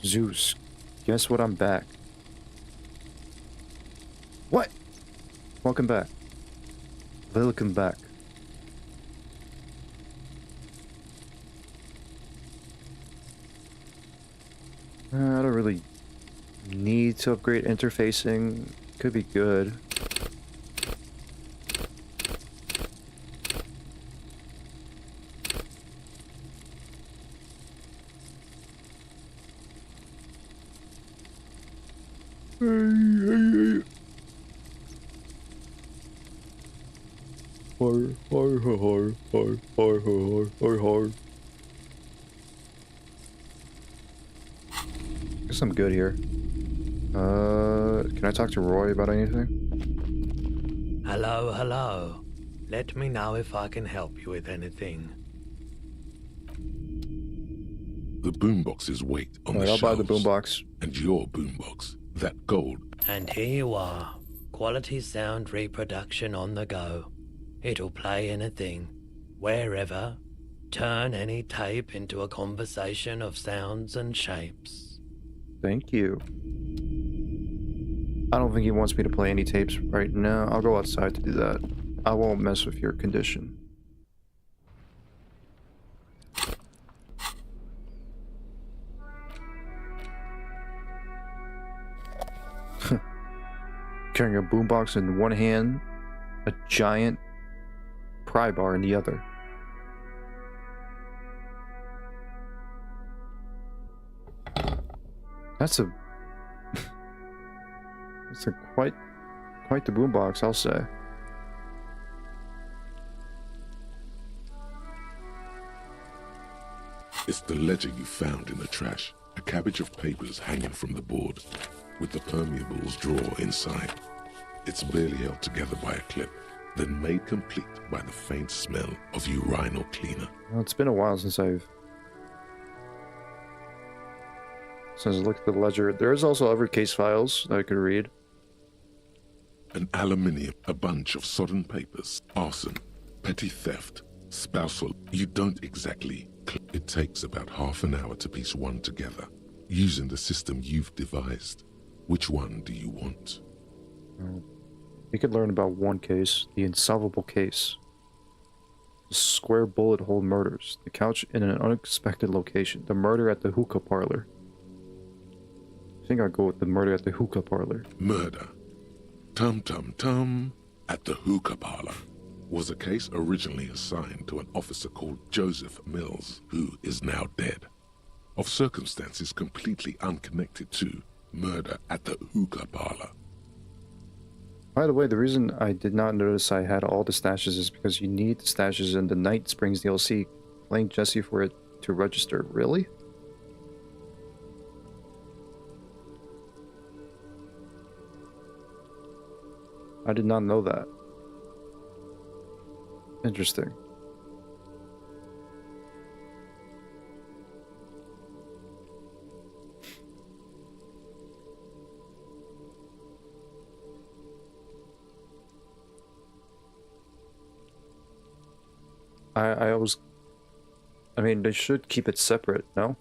Zeus, guess what? I'm back. What? Welcome back. Welcome back. I don't really need to upgrade interfacing. Could be good. Guess I'm good here. Can I talk to Roy about anything? Hello, hello. Let me know if I can help you with anything. The boomboxes wait on the I'll shelves. buy the boombox. And your boombox, that gold. And here you are. Quality sound reproduction on the go. It'll play anything, wherever. Turn any tape into a conversation of sounds and shapes. Thank you. I don't think he wants me to play any tapes right now. I'll go outside to do that. I won't mess with your condition. Carrying a boombox in one hand, a giant pry bar in the other. That's a it's a quite the boombox, I'll say. It's the ledger you found in the trash. A cabbage of papers hanging from the board, with the permeables drawer inside. It's barely held together by a clip, then made complete by the faint smell of urinal cleaner. Well, it's been a while since I looked at the ledger. There is also other case files that I could read. An aluminium, a bunch of sodden papers, arson, petty theft, spousal. You don't exactly. It takes about half an hour to piece one together, using the system you've devised. Which one do you want? We could learn about one case, the unsolvable case. The square bullet hole murders, the couch in an unexpected location, the murder at the hookah parlor. I think I'll go with the murder at the hookah parlor. Murder. Tum tum tum at the hookah parlor was a case originally assigned to an officer called Joseph Mills, who is now dead, of circumstances completely unconnected to murder at the hookah parlor. By the way, the reason I did not notice I had all the stashes is because you need the stashes in the Night Springs DLC. Playing Jesse for it to register. Really? I did not know that. Interesting. I mean, they should keep it separate, no?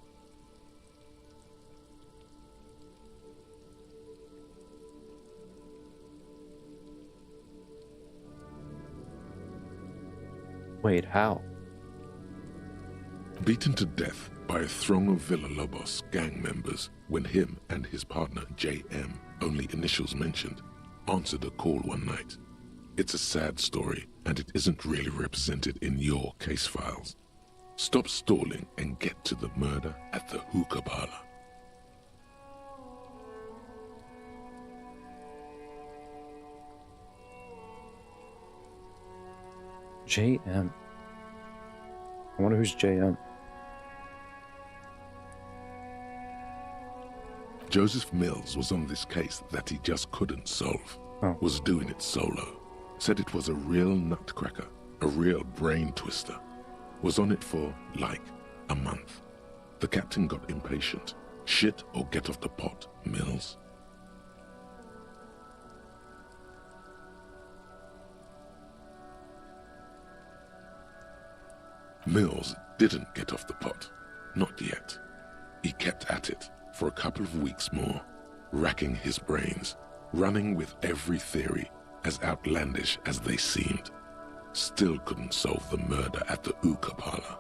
Wait, how? Beaten to death by a throng of Villalobos gang members when him and his partner JM, only initials mentioned, answered a call one night. It's a sad story, and it isn't really represented in your case files. Stop stalling and get to the murder at the hookah parlor. JM. I wonder who's JM. Joseph Mills was on this case that he just couldn't solve. Was doing it solo. Said it was a real nutcracker, a real brain twister. Was on it for, like, a month. The captain got impatient. Shit or get off the pot, Mills. Mills didn't get off the pot. Not yet. He kept at it for a couple of weeks more, racking his brains, running with every theory as outlandish as they seemed. Still couldn't solve the murder at the hookah parlor.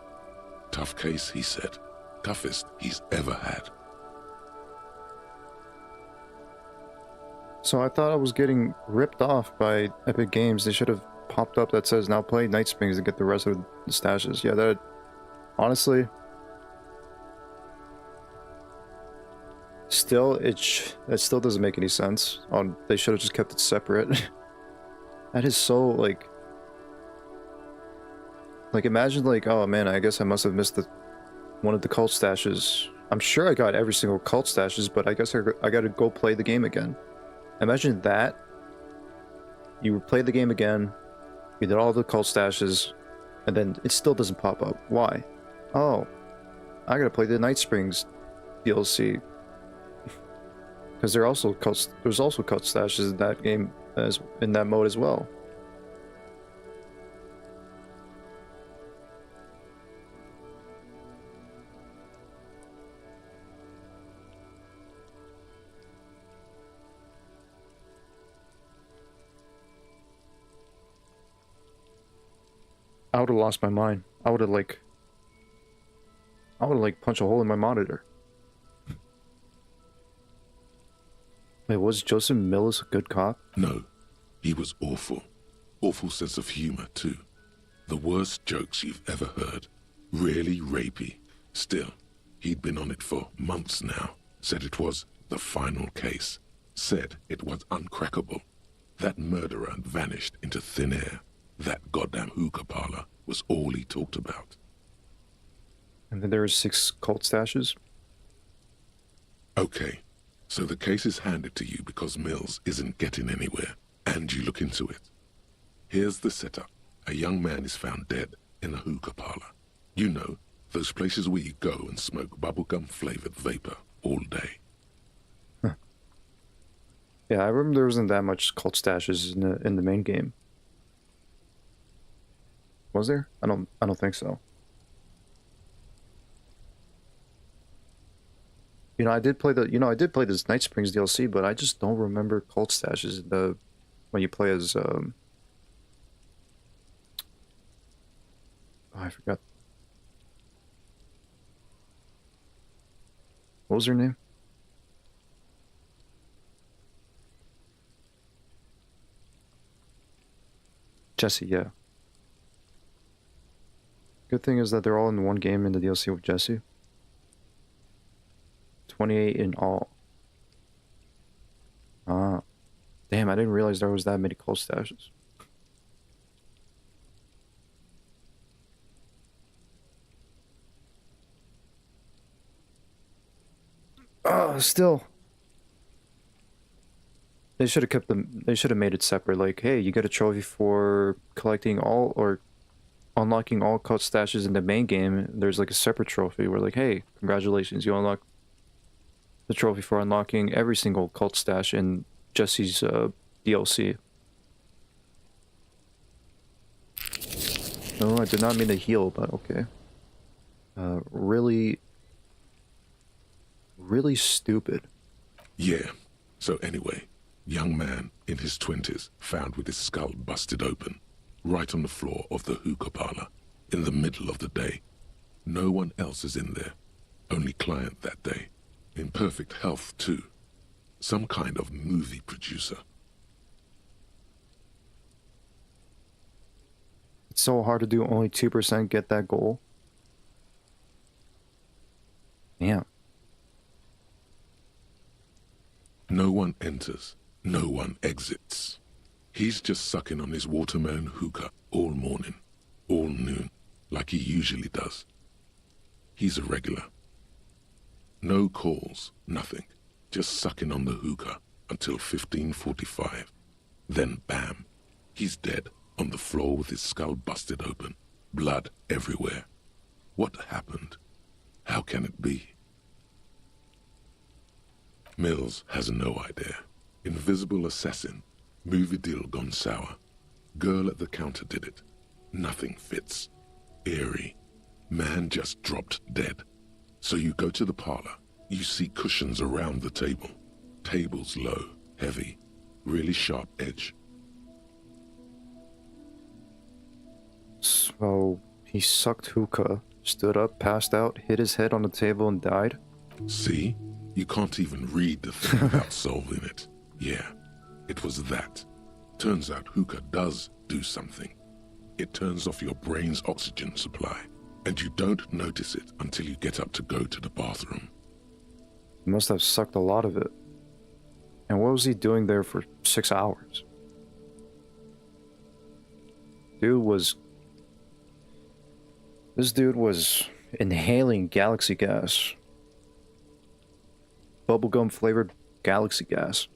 Tough case, he said. Toughest he's ever had. So I thought I was getting ripped off by Epic Games. They should have popped up that says now play Night Springs to get the rest of the stashes. Yeah, that honestly still it still doesn't make any sense. They should have just kept it separate. That is so like imagine like, oh man, I guess I must have missed one of the cult stashes. I'm sure I got every single cult stashes, but I guess I got to go play the game again. Imagine that. You play the game again, you did all the cult stashes, and then it still doesn't pop up. Why? Oh, I gotta play the Night Springs DLC. Because there's also cult stashes in that game, in that mode as well. I would have lost my mind. I would have punched a hole in my monitor. Wait, was Joseph Mills a good cop? No, he was awful. Awful sense of humor, too. The worst jokes you've ever heard. Really rapey. Still, he'd been on it for months now. Said it was the final case. Said it was uncrackable. That murderer had vanished into thin air. That goddamn hookah parlor was all he talked about. And then there were 6 cult stashes? Okay, so the case is handed to you because Mills isn't getting anywhere, and you look into it. Here's the setup. A young man is found dead in a hookah parlor. You know, those places where you go and smoke bubblegum-flavored vapor all day. Huh. Yeah, I remember there wasn't that much cult stashes in the main game. Was there? I don't think so. You know, I did play this Night Springs DLC, but I just don't remember cult stashes when you play as oh, I forgot. What was her name? Jesse, yeah. Good thing is that they're all in one game in the DLC with Jesse. 28 in all. Ah. Damn, I didn't realize there was that many close stashes. Still. They should have kept them. They should have made it separate. Like, hey, you get a trophy for collecting all or unlocking all cult stashes in the main game. There's like a separate trophy where like, hey, congratulations, you unlock the trophy for unlocking every single cult stash in Jesse's DLC. No, I did not mean to heal, but okay. Really stupid. Yeah. So anyway, young man in his 20s found with his skull busted open, right on the floor of the hookah parlor, in the middle of the day. No one else is in there. Only client that day. In perfect health, too. Some kind of movie producer. It's so hard to do. Only 2% get that goal. Damn. No one enters. No one exits. He's just sucking on his watermelon hookah all morning, all noon, like he usually does. He's a regular. No calls, nothing. Just sucking on the hookah until 15:45. Then bam, he's dead on the floor with his skull busted open, blood everywhere. What happened? How can it be? Mills has no idea. Invisible assassin. Movie deal gone sour. Girl at the counter did it. Nothing fits. Eerie. Man just dropped dead. So you go to the parlor. You see cushions around the table. Tables low, heavy, really sharp edge. So he sucked hookah, stood up, passed out, hit his head on the table, and died? See? You can't even read the thing without solving it. Yeah, it was that. Turns out hookah does do something. It turns off your brain's oxygen supply, and you don't notice it until you get up to go to the bathroom. He must have sucked a lot of it. And what was he doing there for 6 hours? This dude was inhaling galaxy gas. Bubblegum flavored galaxy gas.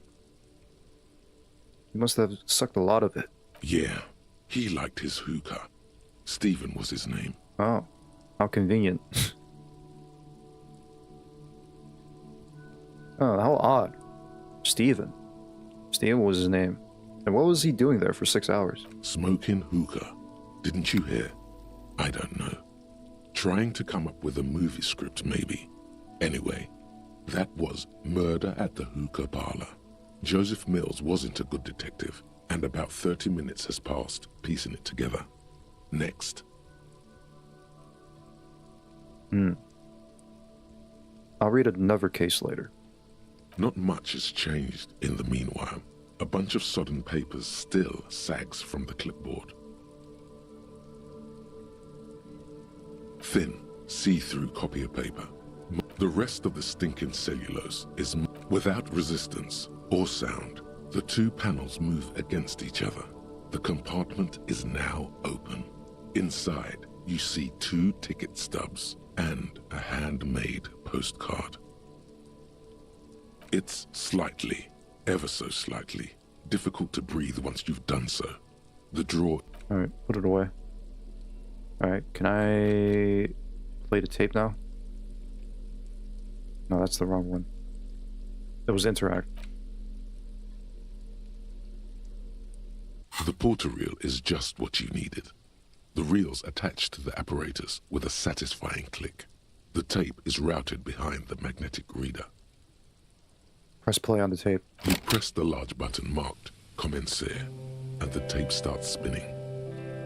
He must have sucked a lot of it. Yeah, he liked his hookah. Stephen was his name. Oh, how convenient. Oh, how odd. Stephen was his name. And what was he doing there for 6 hours? Smoking hookah. Didn't you hear? I don't know. Trying to come up with a movie script, maybe. Anyway, that was Murder at the Hookah Parlor. Joseph Mills wasn't a good detective, and about 30 minutes has passed, piecing it together. Next. I'll read another case later. Not much has changed in the meanwhile. A bunch of sodden papers still sags from the clipboard. Thin, see-through copier paper. The rest of the stinking cellulose is without resistance or sound. The two panels move against each other. The compartment is now open. Inside, you see 2 ticket stubs and a handmade postcard. It's slightly, ever so slightly, difficult to breathe once you've done so. The drawer... Alright, put it away. Alright, can I play the tape now? No, that's the wrong one. It was interact. The porter reel is just what you needed. The reel's attached to the apparatus with a satisfying click. The tape is routed behind the magnetic reader. Press play on the tape. You press the large button marked Commencer, and the tape starts spinning.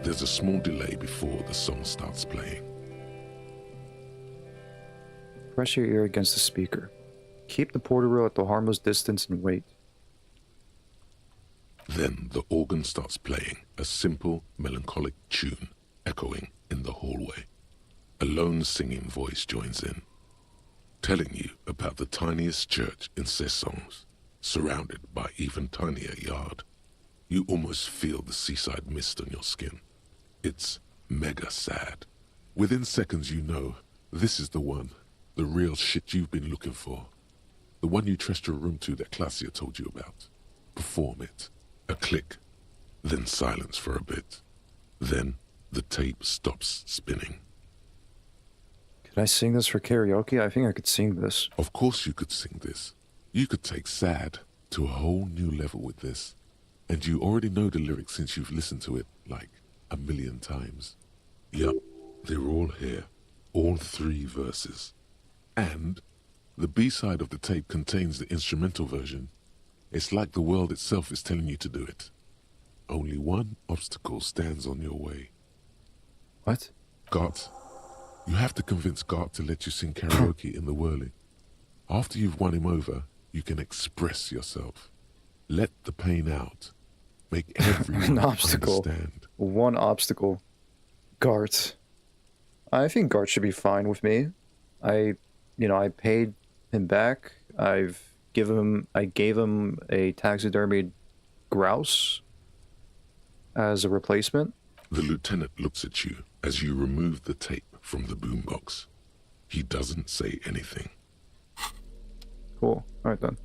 There's a small delay before the song starts playing. Press your ear against the speaker. Keep the porter reel at the harmless distance and wait. Then the organ starts playing a simple, melancholic tune echoing in the hallway. A lone singing voice joins in, telling you about the tiniest church in Cessons, surrounded by even tinier yard. You almost feel the seaside mist on your skin. It's mega sad. Within seconds you know, this is the one, the real shit you've been looking for. The one you trust your room to that Classia told you about. Perform it. A click, then silence for a bit. Then the tape stops spinning. Could I sing this for karaoke? I think I could sing this. Of course you could sing this. You could take sad to a whole new level with this. And you already know the lyrics since you've listened to it like 1,000,000 times. Yup, they're all here. All 3 verses. And the B-side of the tape contains the instrumental version. It's like the world itself is telling you to do it. Only one obstacle stands on your way. What? Gart. You have to convince Gart to let you sing karaoke in the whirling. After you've won him over, you can express yourself. Let the pain out. Make everyone An obstacle. understand. One obstacle. Gart. I think Gart should be fine with me. I paid him back. I gave him a taxidermied grouse as a replacement. The lieutenant looks at you as you remove the tape from the boombox. He doesn't say anything. Cool. All right then.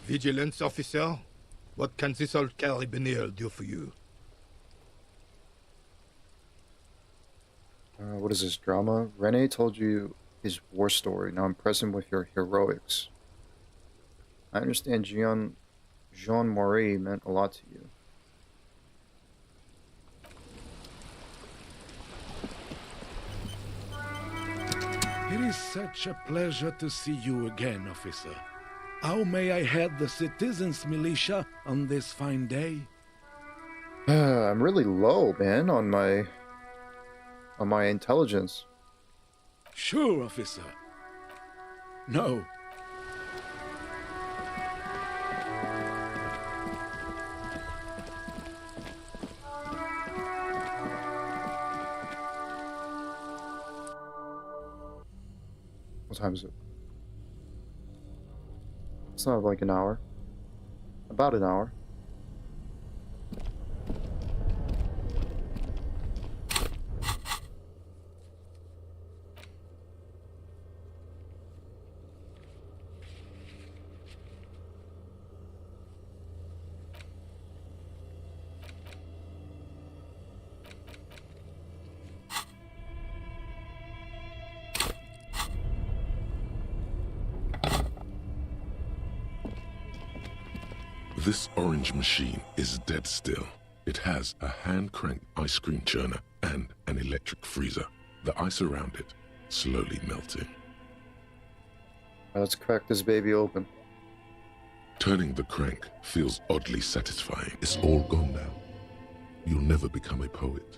Vigilance officer? What can this old carabinier do for you? What is this, drama? Rene told you his war story. Now impress him with your heroics. I understand Jean Marie meant a lot to you. It is such a pleasure to see you again, officer. How may I head the citizens' militia on this fine day? I'm really low, man, on my intelligence. Sure, officer. No. What time is it? It's not like an hour. About an hour. This orange machine is dead still. It has a hand-cranked ice cream churner and an electric freezer. The ice around it slowly melting. Let's crack this baby open. Turning the crank feels oddly satisfying. It's all gone now. You'll never become a poet.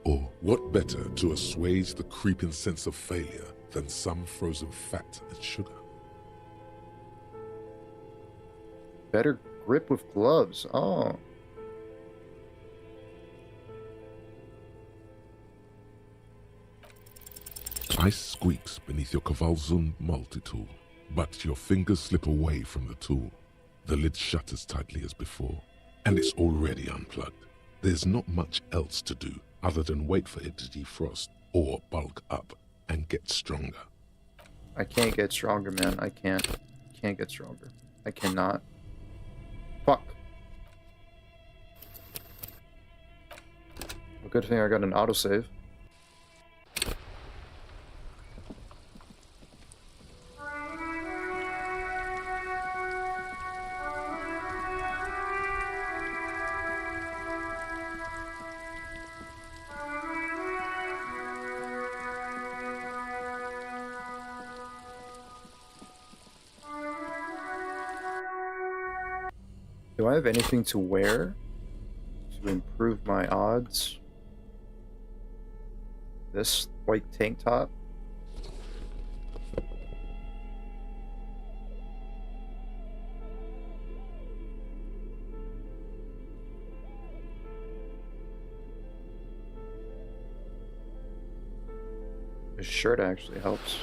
Or what better to assuage the creeping sense of failure than some frozen fat and sugar? Better grip with gloves. Oh. Ice squeaks beneath your Kavalzund multi-tool, but your fingers slip away from the tool. The lid shutters tightly as before, and it's already unplugged. There's not much else to do other than wait for it to defrost or bulk up and get stronger. I can't get stronger, man. I can't get stronger. I cannot. Fuck. Well, good thing I got an autosave. Do I have anything to wear to improve my odds? This white tank top? This shirt actually helps.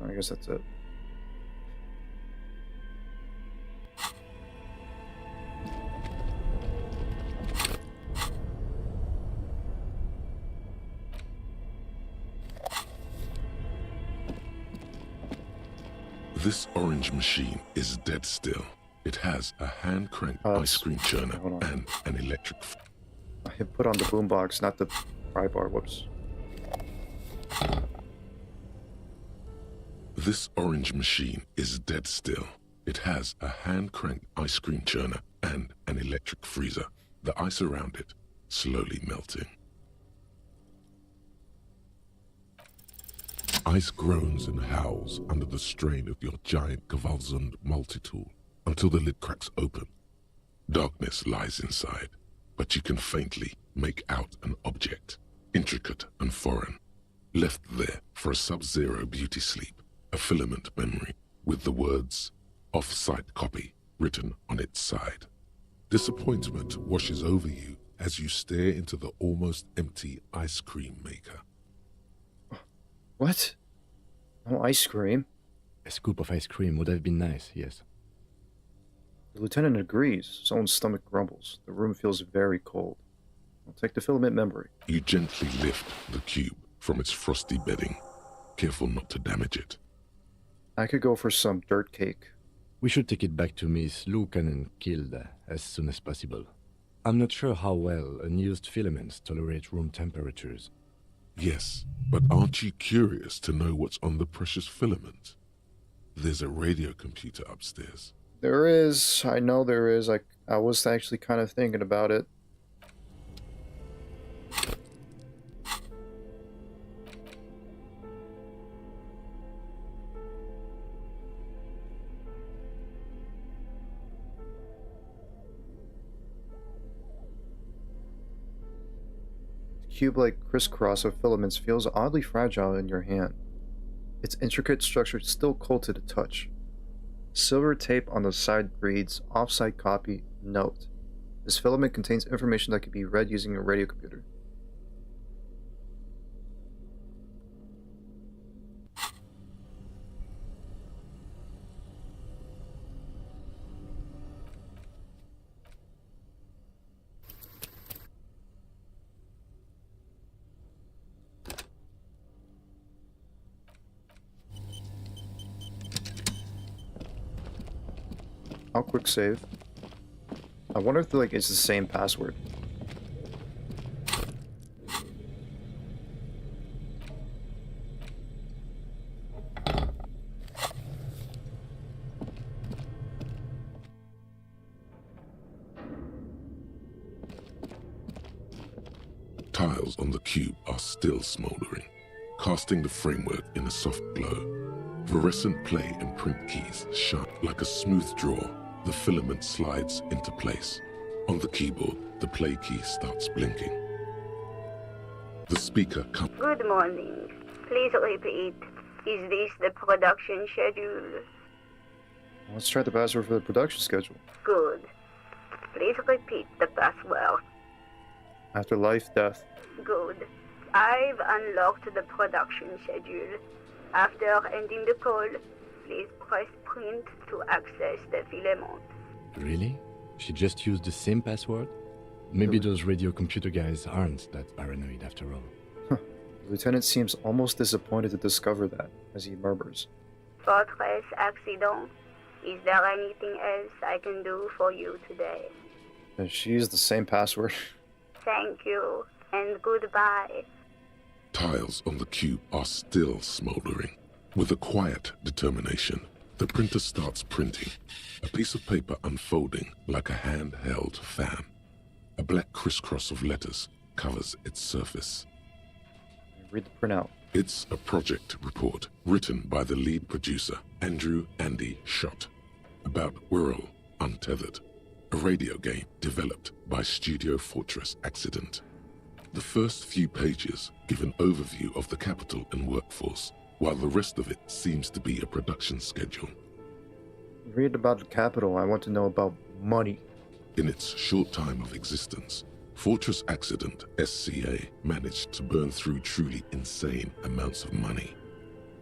I guess that's it. This orange machine is dead still. It has a hand-cranked ice cream churner and an electric... I had put on the boombox, not the pry bar. Whoops. This orange machine is dead still. It has a hand-cranked ice cream churner and an electric freezer. The ice around it slowly melting. Ice groans and howls under the strain of your giant Kavalzund multi-tool until the lid cracks open. Darkness lies inside, but you can faintly make out an object, intricate and foreign, left there for a sub-zero beauty sleep, a filament memory with the words "off-site copy" written on its side. Disappointment washes over you as you stare into the almost empty ice cream maker. What? No ice cream? A scoop of ice cream would have been nice, yes. The lieutenant agrees. Someone's stomach grumbles. The room feels very cold. I'll take the filament memory. You gently lift the cube from its frosty bedding. careful not to damage it. I could go for some dirt cake. We should take it back to Miss Lukanen killed as soon as possible. I'm not sure how well unused filaments tolerate room temperatures. Yes, but aren't you curious to know what's on the precious filament? There's a radio computer upstairs. There is. I know there is. I was actually kind of thinking about it. Cube-like crisscross of filaments feels oddly fragile in your hand. Its intricate structure is still cold to the touch. Silver tape on the side reads, "Offsite copy, note. This filament contains information that can be read using a radio computer." I'll quick save. I wonder if it's the same password. Tiles on the cube are still smoldering, casting the framework in a soft glow. Fluorescent play and print keys shine like a smooth draw. The filament slides into place. On the keyboard, the play key starts blinking. The speaker comes. Good morning. Please repeat. Is this the production schedule? Let's try the password for the production schedule. Good. Please repeat the password. After life, death. Good. I've unlocked the production schedule. After ending the call, please press print to access the filament. Really? She just used the same password? Maybe those radio computer guys aren't that paranoid after all. The lieutenant seems almost disappointed to discover that, as he murmurs. Fortress accident. Is there anything else I can do for you today? She used the same password. Thank you, and goodbye. Tiles on the cube are still smoldering. With a quiet determination, the printer starts printing, a piece of paper unfolding like a handheld fan. A black crisscross of letters covers its surface. Read the printout. It's a project report written by the lead producer, Andrew "Andy" Schott, about Whirl Untethered, a radio game developed by Studio Fortress Accident. The first few pages give an overview of the capital and workforce, while the rest of it seems to be a production schedule. Read about the capital. I want to know about money. In its short time of existence, Fortress Accident SCA managed to burn through truly insane amounts of money.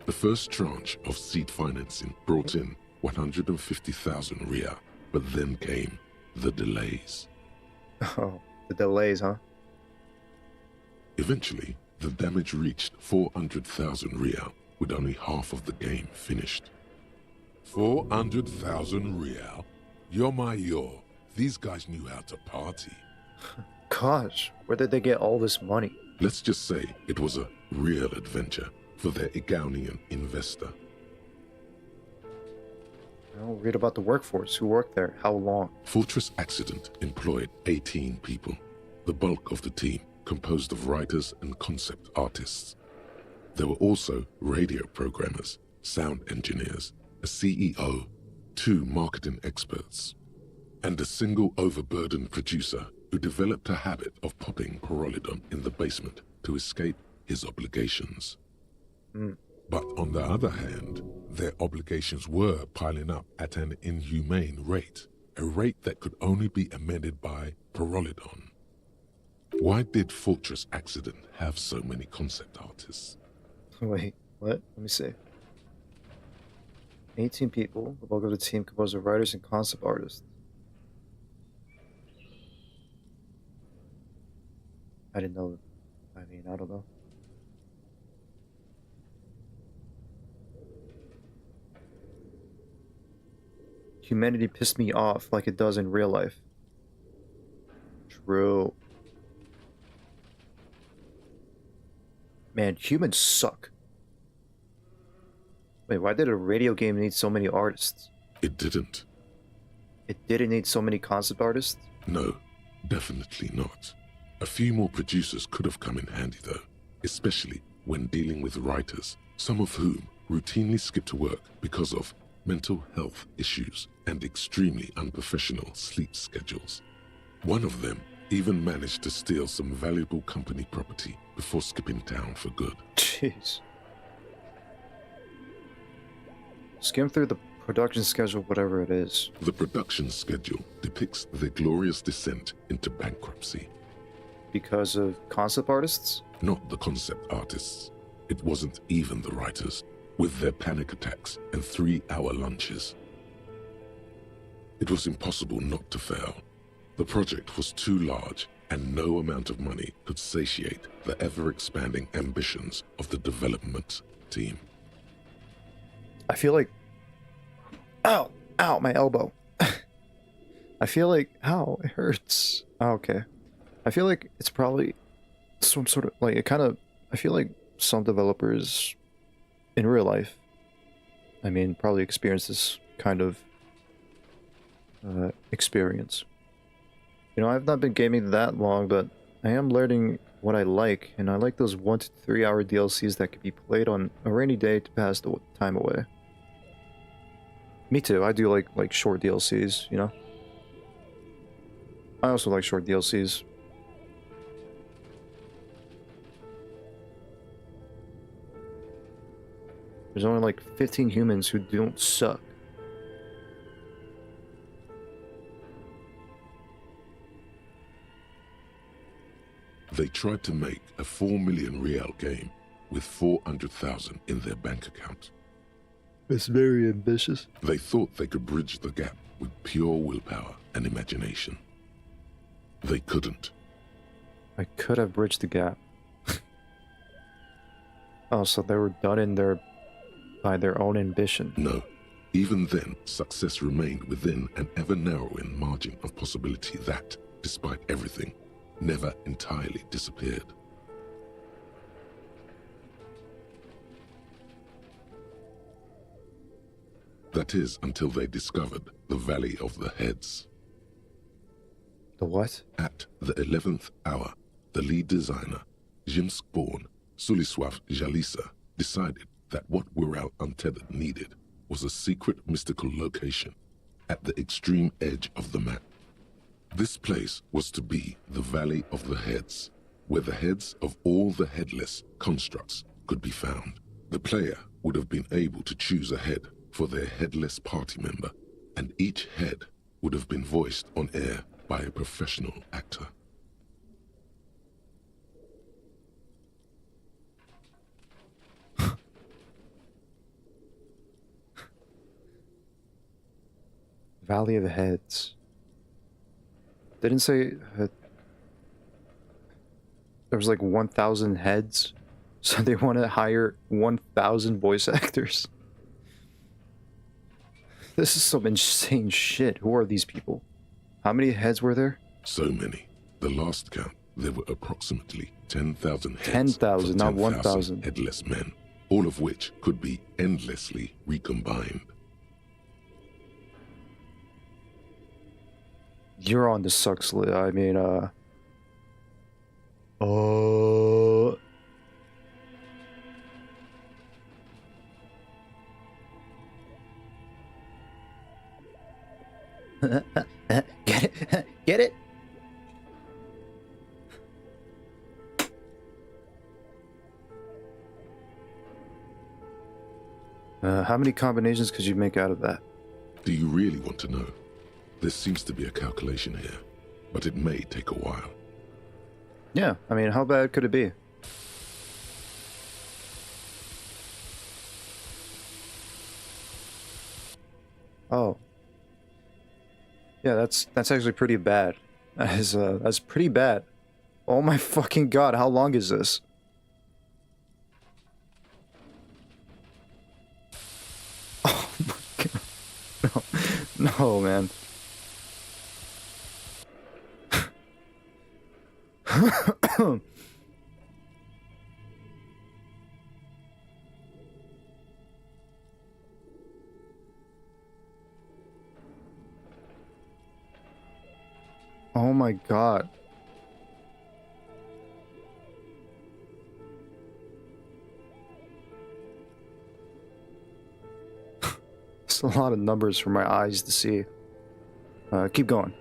The first tranche of seed financing brought in 150,000 Ria, but then came the delays. Oh, the delays, huh? Eventually, the damage reached 400,000 Ria, with only half of the game finished. 400,000 Ria? Yo. These guys knew how to party. Gosh, where did they get all this money? Let's just say it was a real adventure for their Igaunian investor. I'll read about the workforce, who worked there, how long. Fortress Accident employed 18 people. The bulk of the team composed of writers and concept artists. There were also radio programmers, sound engineers, a CEO, 2 marketing experts, and a single overburdened producer who developed a habit of popping Pyrrolidon in the basement to escape his obligations. But on the other hand, their obligations were piling up at an inhumane rate, a rate that could only be amended by Pyrrolidon. Why did Fortress Accident have so many concept artists? Wait, what? Let me see. 18 people, the bulk of the team composed of writers and concept artists. I didn't know. I mean, I don't know. humanity pissed me off like it does in real life. True. Man, humans suck. Wait, why did a radio game need so many artists? It didn't. It didn't need so many concept artists? No, definitely not. A few more producers could have come in handy though, especially when dealing with writers, some of whom routinely skip to work because of mental health issues and extremely unprofessional sleep schedules. One of them even managed to steal some valuable company property before skipping town for good. Jeez. Skim through the production schedule, whatever it is. The production schedule depicts their glorious descent into bankruptcy. Because of concept artists? Not the concept artists. It wasn't even the writers, with their panic attacks and 3-hour lunches. It was impossible not to fail. The project was too large, and no amount of money could satiate the ever-expanding ambitions of the development team. I feel like... Ow! Ow, my elbow. I feel like... Ow, it hurts. Oh, okay. I feel like it's probably some sort of... Like, it kind of... I feel like some developers in real life, I mean, probably experience this kind of experience. You know, I've not been gaming that long, but I am learning what I like, and I like those 1 to 3 hour DLCs that can be played on a rainy day to pass the time away. Me too, I do like short DLCs, you know? I also like short DLCs. There's only like 15 humans who don't suck. They tried to make a 4 million real game with 400,000 in their bank account. It's very ambitious. They thought they could bridge the gap with pure willpower and imagination. They couldn't. I could have bridged the gap. Oh, so they were done in their... by their own ambition. No. Even then, success remained within an ever-narrowing margin of possibility that, despite everything, never entirely disappeared. That is until they discovered the Valley of the Heads. The what? At the 11th hour, the lead designer, Jimsk-born Sulisław Jalisa, decided that what Wirral Untethered needed was a secret mystical location at the extreme edge of the map. This place was to be the Valley of the Heads, where the heads of all the headless constructs could be found. The player would have been able to choose a head for their headless party member, and each head would have been voiced on air by a professional actor. Valley of the Heads. Didn't say there was like 1,000 heads, so they want to hire 1,000 voice actors. This is some insane shit. Who are these people? How many heads were there? So many. The last count, there were approximately 10,000 heads. 10,000, not 10,000 1,000. headless men, all of which could be endlessly recombined. You're on the sucks list. I mean, Get it? Get it? How many combinations could you make out of that? Do you really want to know? There seems to be a calculation here, but it may take a while. Yeah, I mean, how bad could it be? Oh. Yeah, that's actually pretty bad. That's pretty bad. Oh my fucking god, how long is this? Oh my god. No. No, man. Oh my god. It's a lot of numbers for my eyes to see. Keep going.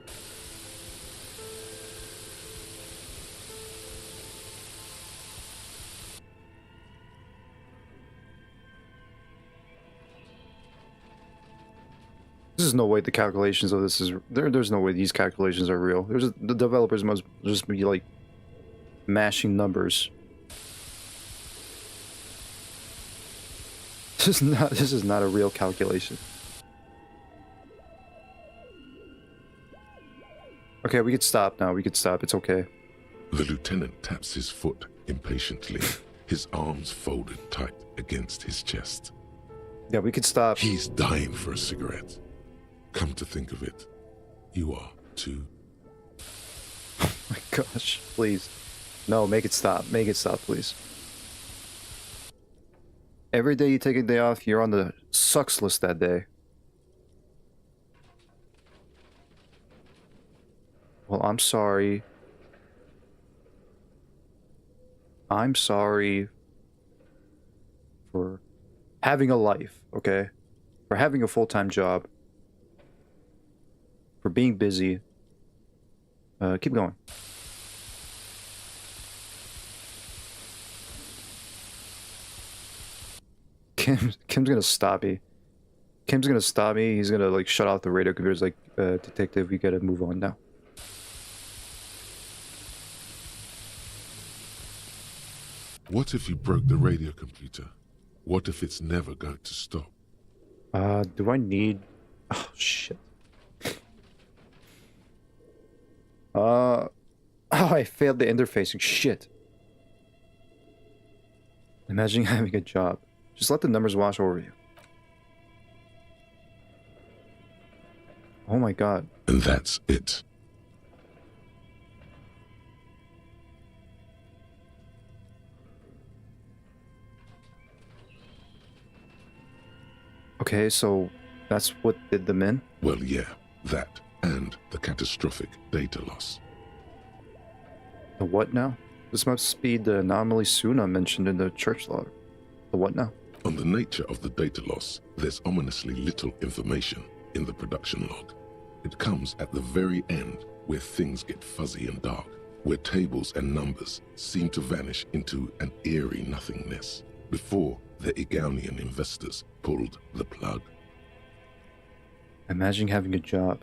There's no way the calculations of this is there's no way these calculations are real. The developers must just be like mashing numbers. This is not a real calculation. Okay, we could stop now. We could stop. It's okay. The lieutenant taps his foot impatiently, his arms folded tight against his chest. Yeah, we could stop. He's dying for a cigarette. Come to think of it, you are too. Oh my gosh, please. No, make it stop. Make it stop, please. Every day you take a day off, you're on the sucks list that day. Well, I'm sorry. I'm sorry for having a life, okay? For having a full-time job. For being busy. Keep going. Kim's gonna stop me. Kim's gonna stop me. He's gonna like shut off the radio computers like, detective, we gotta move on now. What if you broke the radio computer? What if it's never going to stop? Do I need... Oh, shit. Oh, I failed the interfacing. Shit. Imagine having a job. Just let the numbers wash over you. Oh my god. And that's it. Okay, so that's what did them in? Well, yeah, that and the catastrophic data loss. The what now? This must be the anomaly Suna mentioned in the church log. The what now? On the nature of the data loss, there's ominously little information in the production log. It comes at the very end where things get fuzzy and dark, where tables and numbers seem to vanish into an eerie nothingness, before the Egonian investors pulled the plug. Imagine having a job.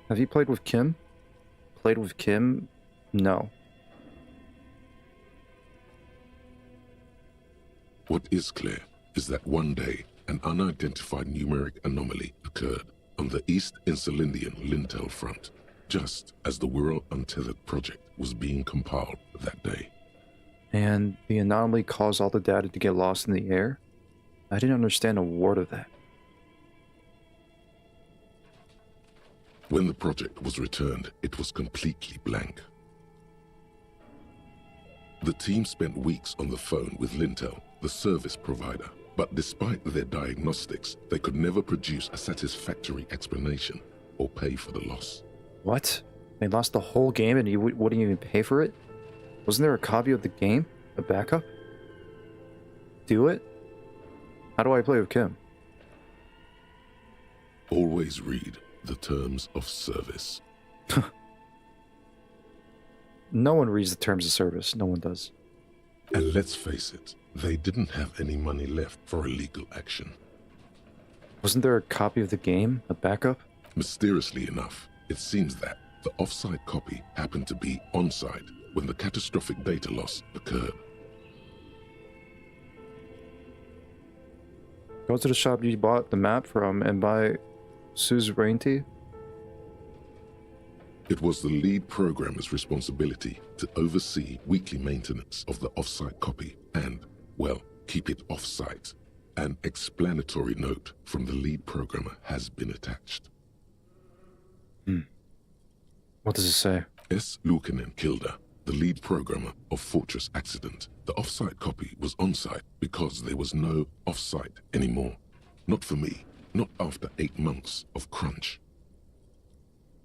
Have you played with Kim? Played with Kim? No. What is clear is that one day an unidentified numeric anomaly occurred on the East Insulindian Lintel front, just as the Wirral Untethered project was being compiled that day. And the anomaly caused all the data to get lost in the air? I didn't understand a word of that. When the project was returned, it was completely blank. The team spent weeks on the phone with Lintel, the service provider, but despite their diagnostics, they could never produce a satisfactory explanation or pay for the loss. What? They lost the whole game and you wouldn't even pay for it? Wasn't there a copy of the game? A backup? Do it? How do I play with Kim? Always read the terms of service. No one reads the terms of service. No one does. And let's face it, they didn't have any money left for illegal action. Wasn't there a copy of the game? A backup? Mysteriously enough, it seems that the off-site copy happened to be on-site when the catastrophic data loss occurred. Go to the shop you bought the map from and buy suzerainty? It was the lead programmer's responsibility to oversee weekly maintenance of the off-site copy and, well, keep it off-site, An explanatory note from the lead programmer has been attached. What does it say? S. Luukinen Kilda, the lead programmer of Fortress Accident. The off-site copy was on-site because there was no off-site anymore. Not for me, not after 8 months of crunch.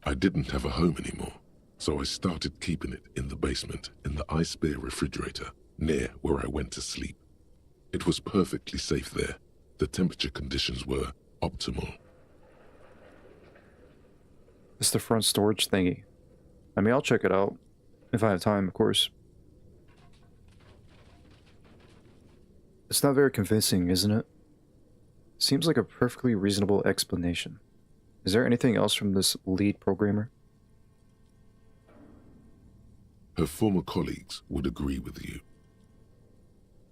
I didn't have a home anymore, so I started keeping it in the basement in the ice bear refrigerator near where I went to sleep. It was perfectly safe there. The temperature conditions were optimal. It's the front storage thingy. I mean, I'll check it out. If I have time, of course. It's not very convincing, isn't it? Seems like a perfectly reasonable explanation. Is there anything else from this lead programmer? Her former colleagues would agree with you.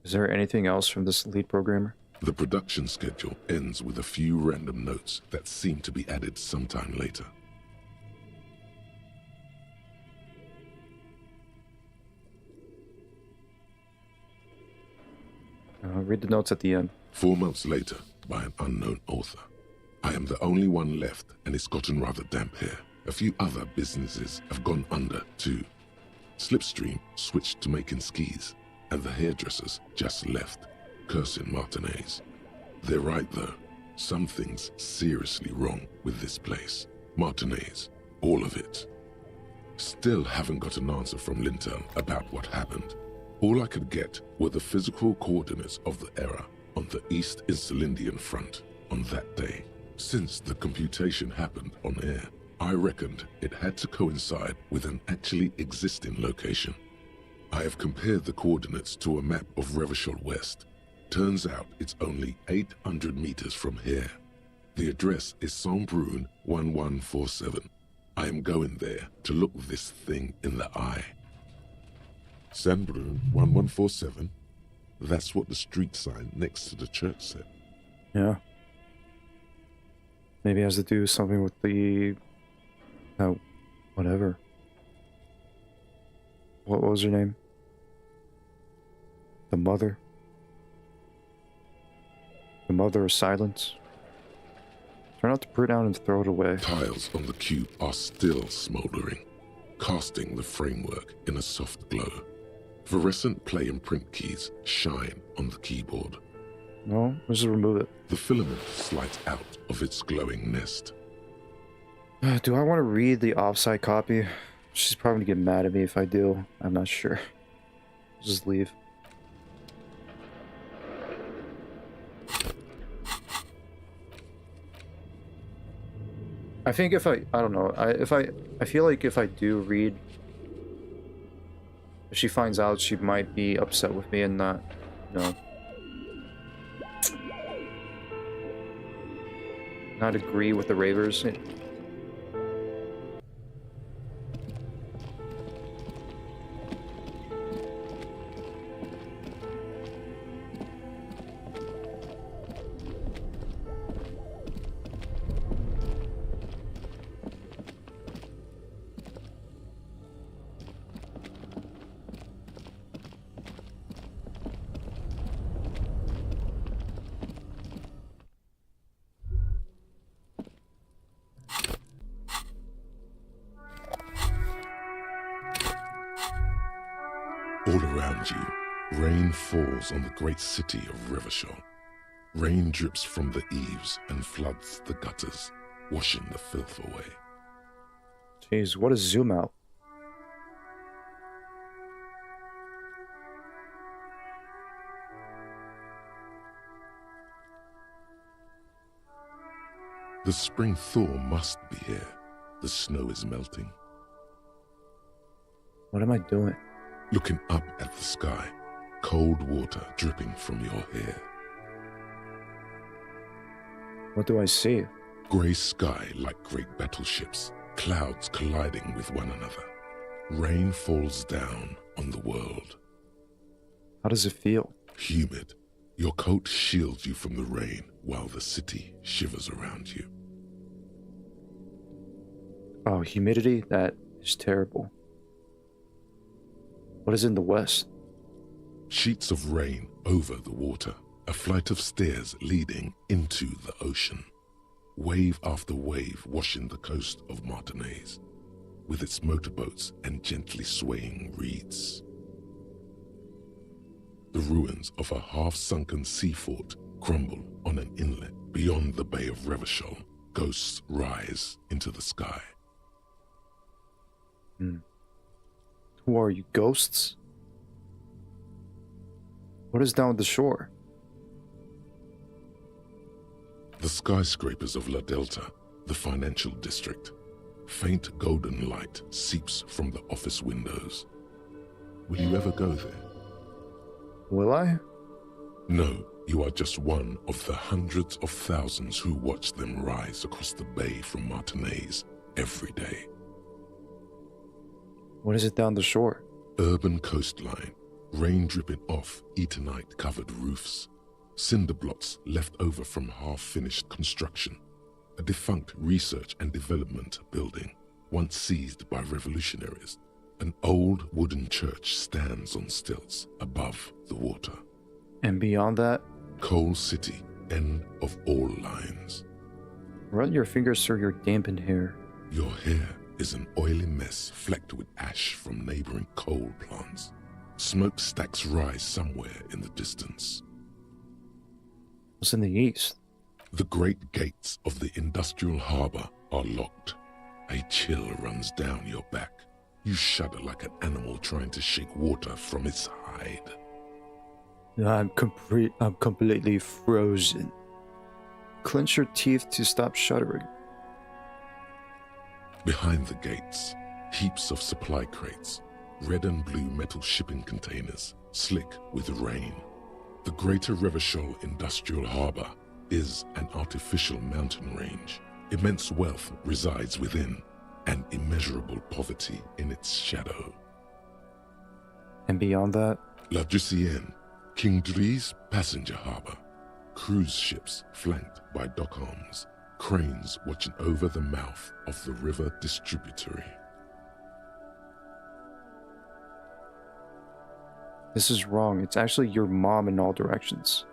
Is there anything else from this lead programmer? The production schedule ends with a few random notes that seem to be added sometime later. Read the notes at the end. 4 months later, by an unknown author. I am the only one left, and it's gotten rather damp here. A few other businesses have gone under, too. Slipstream switched to making skis, and the hairdressers just left, cursing Martinez. They're right, though. Something's seriously wrong with this place. Martinez, all of it. Still haven't got an answer from Linton about what happened. All I could get were the physical coordinates of the error on the East Insulindian front on that day. Since the computation happened on air, I reckoned it had to coincide with an actually existing location. I have compared the coordinates to a map of Revachol West. Turns out it's only 800 meters from here. The address is Saint-Brun 1147. I am going there to look this thing in the eye. Saint-Brun 1147? That's what the street sign next to the church said. Yeah. Maybe it has to do something with the... Oh, whatever. What was her name? The mother? The mother of silence? Try not to put it down and throw it away. Tiles on the cube are still smoldering, casting the framework in a soft glow. Fluorescent play and print keys shine on the keyboard. No, let's just remove it. The filament slides out of its glowing nest. Do I want to read the offsite copy? She's probably gonna get mad at me if I do. I'm not sure. Just leave. I think if I don't know, I feel like if I do read, if she finds out, she might be upset with me and not, you know, not agree with the ravers. All around you, rain falls on the great city of Revachol. Rain drips from the eaves and floods the gutters, washing the filth away. Jeez, what is zoom out? The spring thaw must be here. The snow is melting. What am I doing? Looking up at the sky, cold water dripping from your hair. What do I see? Grey sky like great battleships, clouds colliding with one another. Rain falls down on the world. How does it feel? Humid. Your coat shields you from the rain while the city shivers around you. Oh, humidity? That is terrible. What is in the west? Sheets of rain over the water. A flight of stairs leading into the ocean. Wave after wave washing the coast of Martinaise, with its motorboats and gently swaying reeds. The ruins of a half-sunken sea fort crumble on an inlet beyond the Bay of Revachol. Ghosts rise into the sky. Who are you, ghosts? What is down the shore? The skyscrapers of La Delta, the financial district. Faint golden light seeps from the office windows. Will you ever go there? Will I? No, you are just one of the hundreds of thousands who watch them rise across the bay from Martinaise every day. What is it down the shore? Urban coastline, rain dripping off Eternite-covered roofs, cinder blocks left over from half-finished construction, a defunct research and development building, once seized by revolutionaries. An old wooden church stands on stilts above the water. And beyond that? Coal City, end of all lines. Run your fingers through your dampened hair. Your hair is an oily mess flecked with ash from neighboring coal plants. Smokestacks rise somewhere in the distance. What's in the east? The great gates of the industrial harbor are locked. A chill runs down your back. You shudder like an animal trying to shake water from its hide. I'm completely frozen. Clench your teeth to stop shuddering. Behind the gates, heaps of supply crates, red and blue metal shipping containers, slick with rain. The Greater Revachol Industrial Harbor is an artificial mountain range. Immense wealth resides within, and immeasurable poverty in its shadow. And beyond that? La Drusienne, King Dries passenger harbor. Cruise ships flanked by dock arms. Cranes watching over the mouth of the river distributary. This is wrong. It's actually your mom in all directions.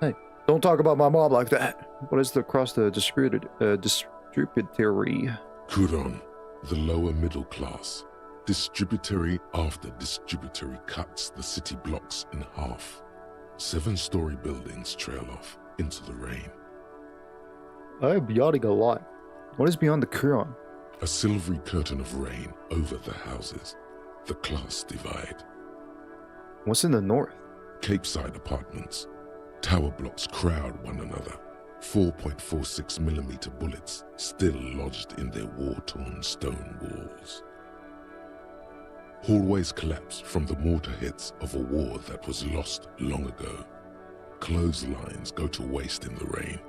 Hey, don't talk about my mom like that. What is across the distributary? Couron, the lower middle class. Distributary after distributary cuts the city blocks in half. 7-story buildings trail off into the rain. I am yawning a lot. What is beyond the Couron? A silvery curtain of rain over the houses. The class divide. What's in the north? Capeside apartments. Tower blocks crowd one another. 4.46mm bullets still lodged in their war-torn stone walls. Hallways collapse from the mortar hits of a war that was lost long ago. Clotheslines go to waste in the rain.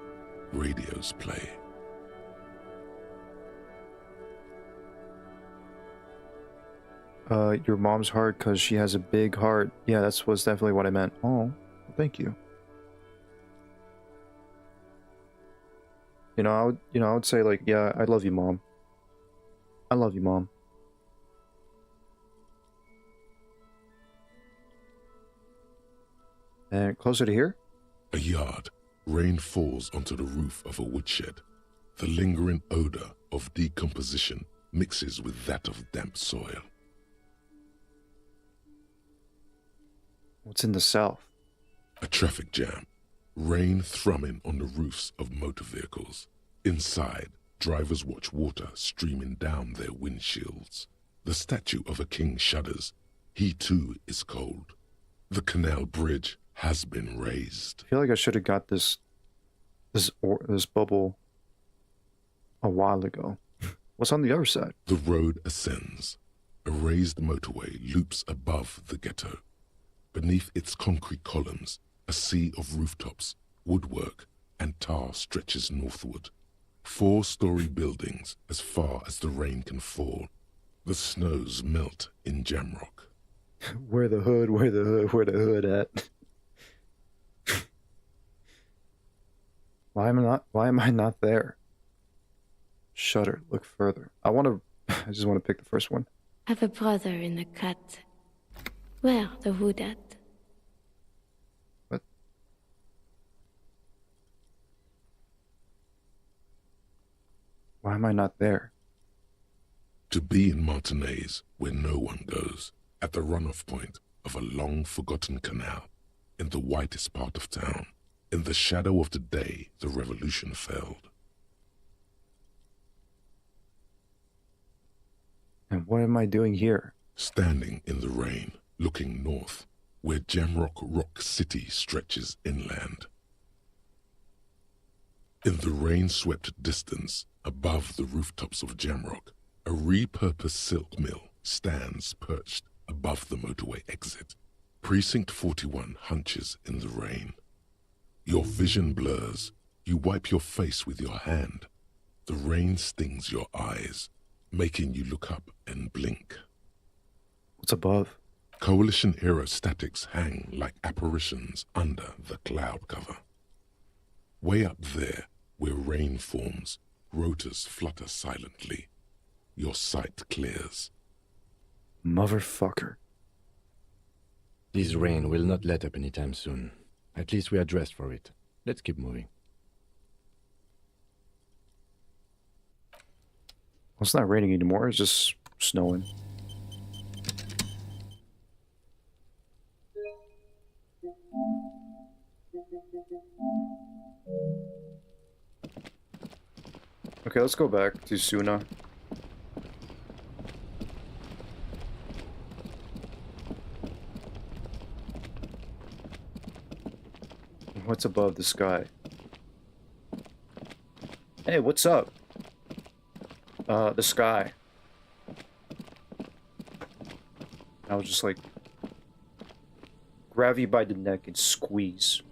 Radios play. Your mom's heart because she has a big heart. Yeah, was definitely what I meant. Oh, thank you. I would say like, yeah, I love you, Mom. I love you, Mom. And closer to here? A yard. Rain falls onto the roof of a woodshed. The lingering odor of decomposition mixes with that of damp soil. What's in the south? A traffic jam. Rain thrumming on the roofs of motor vehicles. Inside, drivers watch water streaming down their windshields. The statue of a king shudders. He too is cold. The canal bridge has been raised. I feel like I should have got this bubble a while ago. What's on the other side? The road ascends. A raised motorway loops above the ghetto. Beneath its concrete columns, a sea of rooftops, woodwork, and tar stretches northward. 4-story buildings as far as the rain can fall. The snows melt in Jamrock. Where the hood at? Why am I not there? Shutter. Look further. I just want to pick the first one. Have a brother in the cut. Where the wood at? What? Why am I not there? To be in Martinez, where no one goes, at the runoff point of a long-forgotten canal, in the whitest part of town, in the shadow of the day the revolution failed. And what am I doing here? Standing in the rain, looking north, where Jamrock Rock City stretches inland. In the rain-swept distance, above the rooftops of Jamrock, a repurposed silk mill stands perched above the motorway exit. Precinct 41 hunches in the rain. Your vision blurs. You wipe your face with your hand. The rain stings your eyes, making you look up and blink. What's above? Coalition aerostatics hang like apparitions under the cloud cover. Way up there, where rain forms, rotors flutter silently. Your sight clears. Motherfucker. This rain will not let up anytime soon. At least we are dressed for it. Let's keep moving. Well, it's not raining anymore, it's just snowing. Okay, let's go back to Suna. What's above the sky? Hey, what's up? The sky. I was just like, grab you by the neck and squeeze.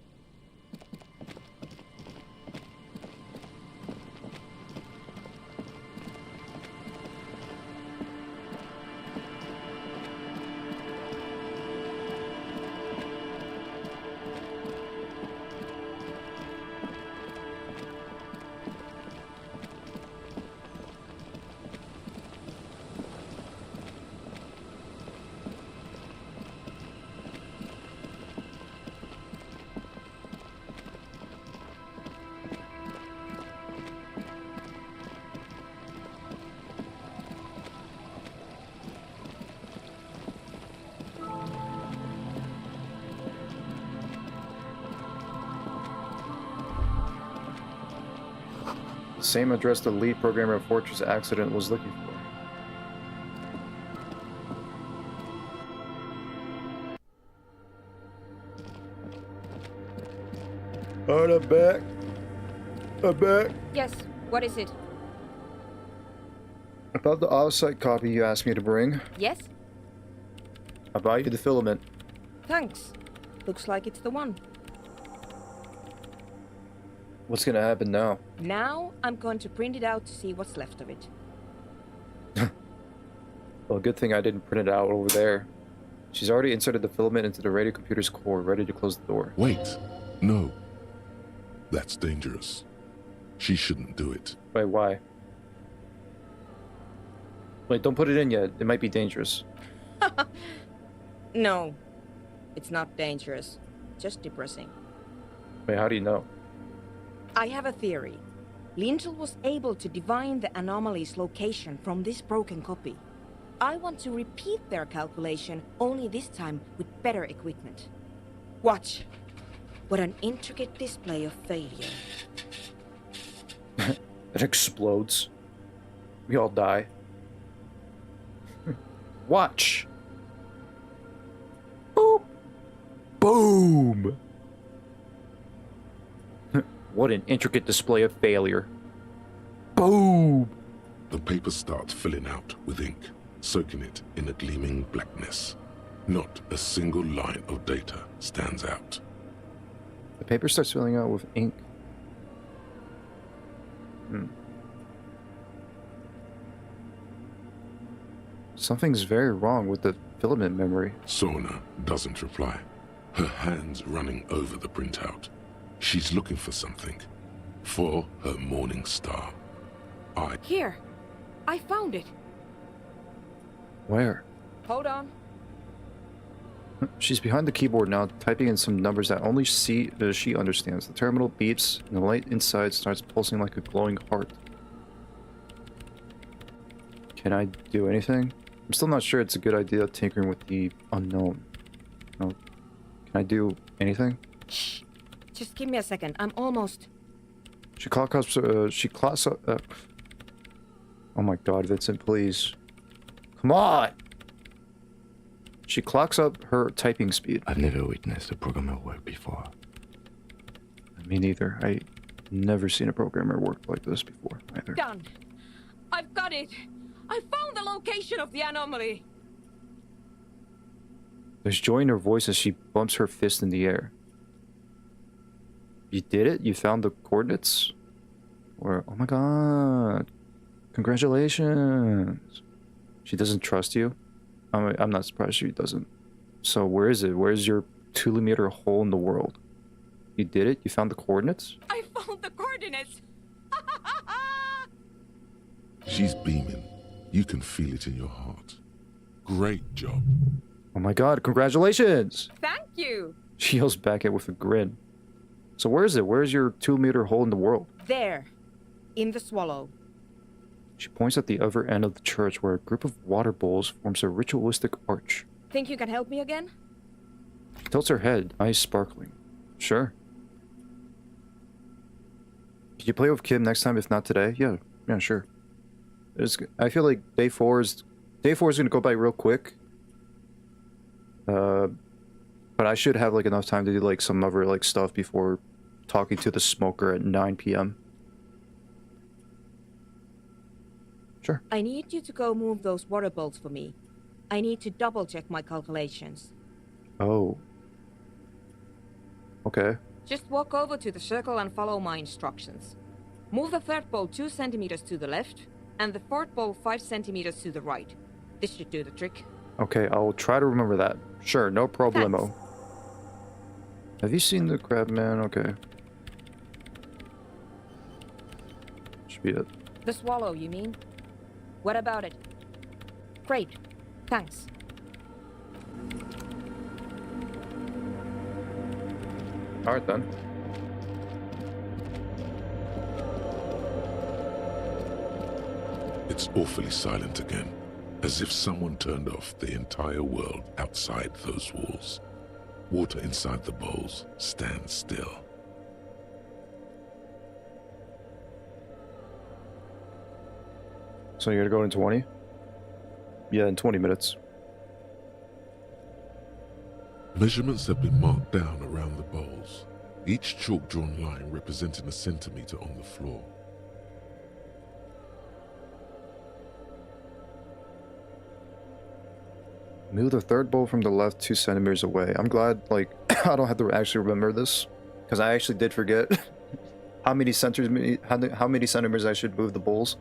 Same address the lead programmer of Fortress Accident was looking for. Alright, I'm back. I'm back. Yes, what is it? About the off-site copy you asked me to bring. Yes? I buy you the filament. Thanks. Looks like it's the one. What's gonna happen now? Now, I'm going to print it out to see what's left of it. Well, good thing I didn't print it out over there. She's already inserted the filament into the radio computer's core, ready to close the door. Wait. No. That's dangerous. She shouldn't do it. Wait, why? Wait, don't put it in yet. It might be dangerous. No. It's not dangerous. Just depressing. Wait, how do you know? I have a theory. Lintel was able to divine the anomaly's location from this broken copy. I want to repeat their calculation, only this time with better equipment. Watch. What an intricate display of failure. It explodes. We all die. Watch. Boop. Boom. What an intricate display of failure. Boom. The paper starts filling out with ink, soaking it in a gleaming blackness. Not a single line of data stands out. The paper starts filling out with ink. Something's very wrong with the filament memory. Sona doesn't reply, her hands running over the printout. She's looking for something. For her morning star. Here. I found it. Where? Hold on. She's behind the keyboard now, typing in some numbers that only she understands. The terminal beeps, and the light inside starts pulsing like a glowing heart. Can I do anything? I'm still not sure it's a good idea tinkering with the unknown. No. Can I do anything? Shh. Just give me a second. I'm almost... She clocks up, oh my god, Vincent, please. Come on! She clocks up her typing speed. I've never witnessed a programmer work before. Me neither. I never seen a programmer work like this before, either. Done. I've got it. I found the location of the anomaly. There's joy in her voice as she bumps her fist in the air. You did it? You found the coordinates? Or, oh my god. Congratulations. She doesn't trust you? I'm not surprised she doesn't. So where is it? Where's your 2-meter hole in the world? You did it? You found the coordinates? I found the coordinates. She's beaming. You can feel it in your heart. Great job. Oh my god, congratulations! Thank you. She yells back at with a grin. So where is it? Where's your 2-meter hole in the world? There. In the swallow. She points at the other end of the church where a group of water bowls forms a ritualistic arch. Think you can help me again? She tilts her head, eyes sparkling. Sure. Can you play with Kim next time, if not today? Yeah, sure. I feel like day four is gonna go by real quick. But I should have like enough time to do like some other like stuff before talking to the smoker at 9 p.m. Sure. I need you to go move those water bowls for me. I need to double check my calculations. Oh. Okay. Just walk over to the circle and follow my instructions. Move the third bowl 2 centimeters to the left, and the fourth bowl 5 centimeters to the right. This should do the trick. Okay, I'll try to remember that. Sure, no problemo. Thanks. Have you seen the crab man? Okay. Should be it. The swallow, you mean? What about it? Great. Thanks. Alright then. It's awfully silent again, as if someone turned off the entire world outside those walls. Water inside the bowls stands still. So you're gonna go in 20? Yeah, in 20 minutes. Measurements have been marked down around the bowls, each chalk-drawn line representing a centimeter on the floor. Move the third bowl from the left 2 centimeters away. I'm glad, like, I don't have to actually remember this, because I actually did forget how many centimeters I should move the bowls.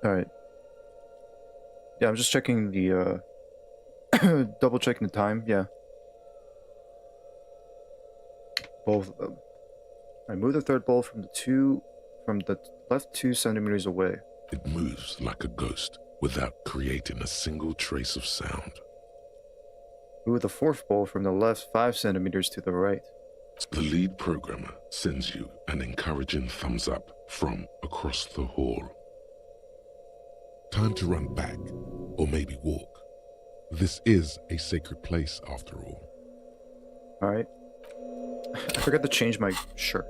Alright. Yeah, I'm just checking the, double checking the time, yeah. Both of them. I move the third bowl from the left 2 centimeters away. It moves like a ghost without creating a single trace of sound. Ooh, the fourth bowl from the left 5 centimeters to the right. The lead programmer sends you an encouraging thumbs up from across the hall. Time to run back, or maybe walk. This is a sacred place, after all. Alright. I forgot to change my shirt.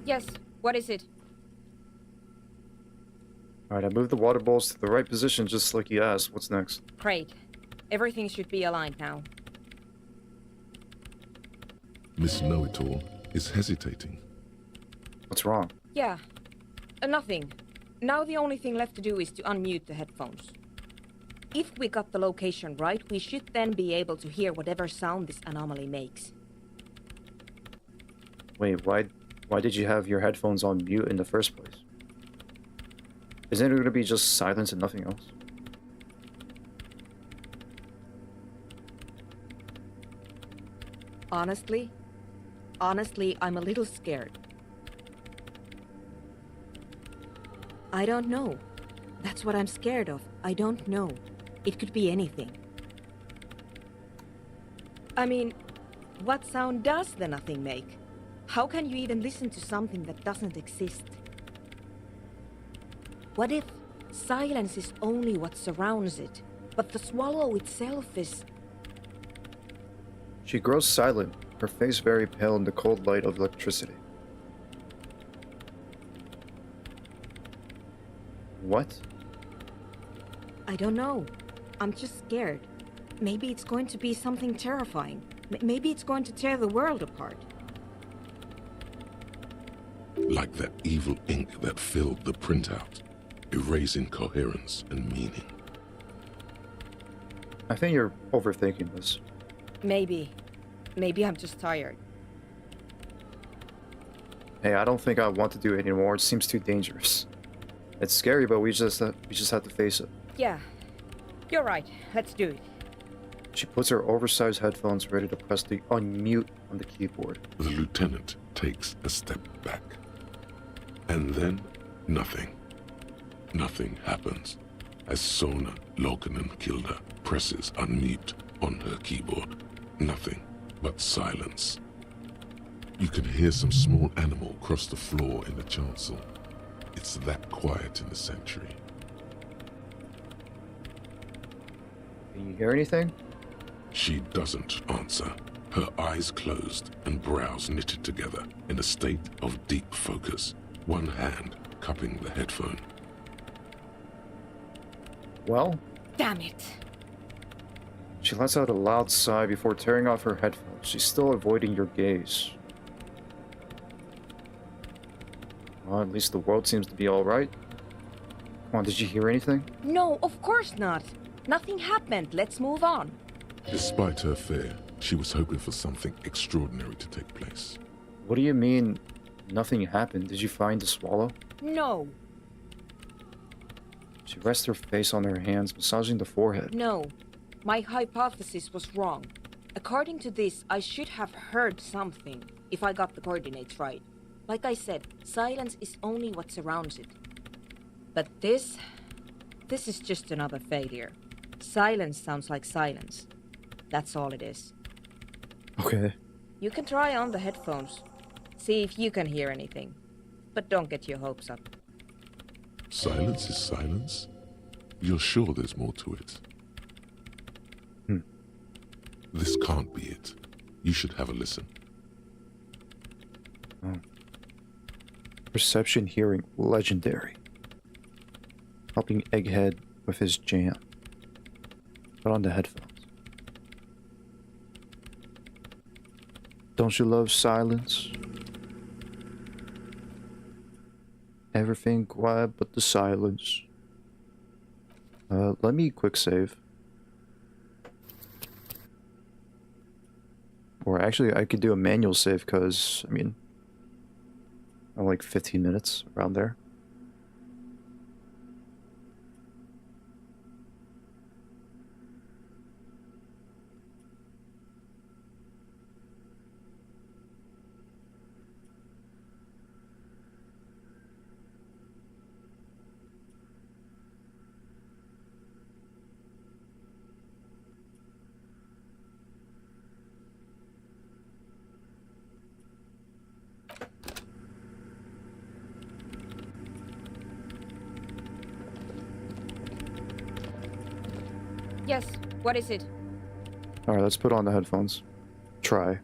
Yes, what is it? Alright, I moved the water bowls to the right position just like you asked. What's next? Great. Everything should be aligned now. Miss Know-It-All is hesitating. What's wrong? Yeah, nothing. Now the only thing left to do is to unmute the headphones. If we got the location right, we should then be able to hear whatever sound this anomaly makes. Wait, why did you have your headphones on mute in the first place? Isn't it going to be just silence and nothing else? Honestly, I'm a little scared. I don't know. That's what I'm scared of. I don't know. It could be anything. I mean, what sound does the nothing make? How can you even listen to something that doesn't exist? What if silence is only what surrounds it, but the swallow itself is... She grows silent, her face very pale in the cold light of electricity. What? I don't know. I'm just scared. Maybe it's going to be something terrifying. Maybe it's going to tear the world apart. Like that evil ink that filled the printout, erasing coherence and meaning. I think you're overthinking this. Maybe. Maybe I'm just tired. Hey, I don't think I want to do it anymore. It seems too dangerous. It's scary, but we just have to face it. Yeah. You're right. Let's do it. She puts her oversized headphones ready to press the unmute on the keyboard. The lieutenant takes a step back. And then, nothing. Nothing happens as Sona Lokanen-Kilda presses unmute on her keyboard. Nothing but silence. You can hear some small animal cross the floor in the chancel. It's that quiet in the sanctuary. Can you hear anything? She doesn't answer. Her eyes closed and brows knitted together in a state of deep focus, one hand cupping the headphone. Well? Damn it. She lets out a loud sigh before tearing off her headphones. She's still avoiding your gaze. Well, at least the world seems to be alright. Come on, did you hear anything? No, of course not. Nothing happened. Let's move on. Despite her fear, she was hoping for something extraordinary to take place. What do you mean, nothing happened? Did you find the swallow? No. She rests her face on her hands, massaging the forehead. No. My hypothesis was wrong. According to this, I should have heard something, if I got the coordinates right. Like I said, silence is only what surrounds it. But this is just another failure. Silence sounds like silence. That's all it is. Okay. You can try on the headphones. See if you can hear anything. But don't get your hopes up. Silence is silence? You're sure there's more to it? This can't be it. You should have a listen. Oh. Perception hearing legendary. Helping Egghead with his jam. Put on the headphones. Don't you love silence? Everything quiet but the silence. Let me quick save. Or actually, I could do a manual save because, I mean, Like 15 minutes, around there. Yes, what is it? Alright, let's put on the headphones. Try.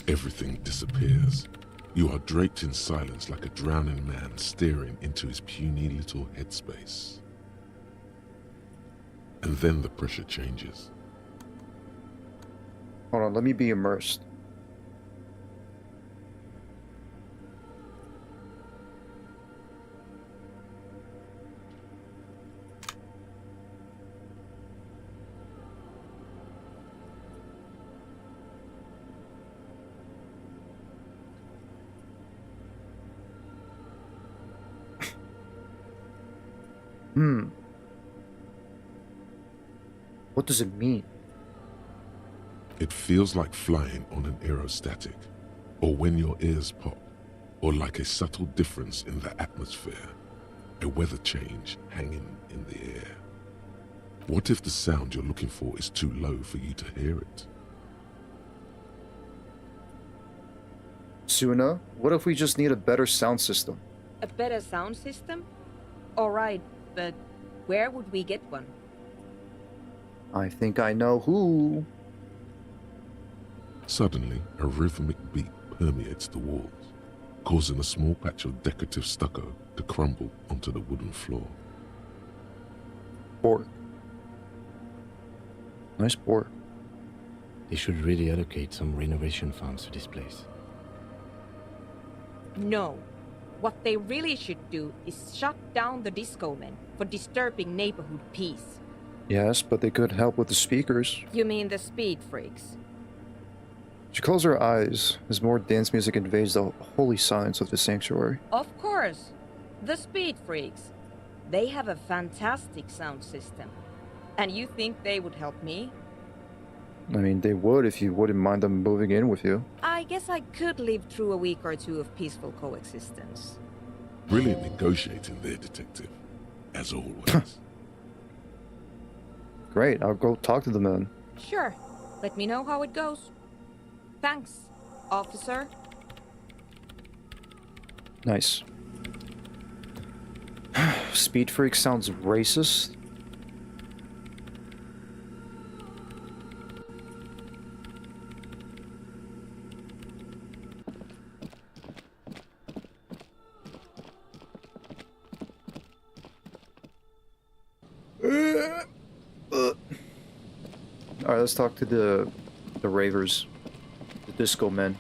Everything disappears. You are draped in silence like a drowning man staring into his puny little headspace. And then the pressure changes. Hold on, let me be immersed. What does it mean? It feels like flying on an aerostatic, or when your ears pop, or like a subtle difference in the atmosphere, a weather change hanging in the air. What if the sound you're looking for is too low for you to hear it? Suna, what if we just need a better sound system? A better sound system? Alright, but where would we get one? I think I know who. Suddenly, a rhythmic beat permeates the walls, causing a small patch of decorative stucco to crumble onto the wooden floor. Board. Nice board. They should really allocate some renovation funds to this place. No. What they really should do is shut down the disco men for disturbing neighborhood peace. Yes, but they could help with the speakers. You mean the speed freaks? She closed her eyes as more dance music invades the holy silence of the sanctuary. Of course. The speed freaks. They have a fantastic sound system. And you think they would help me? I mean, they would if you wouldn't mind them moving in with you. I guess I could live through a week or two of peaceful coexistence. Brilliant negotiating there, detective. As always. Great, I'll go talk to them then. Sure. Let me know how it goes. Thanks, officer. Nice. Speed freak sounds racist. Alright, let's talk to the ravers. The disco men.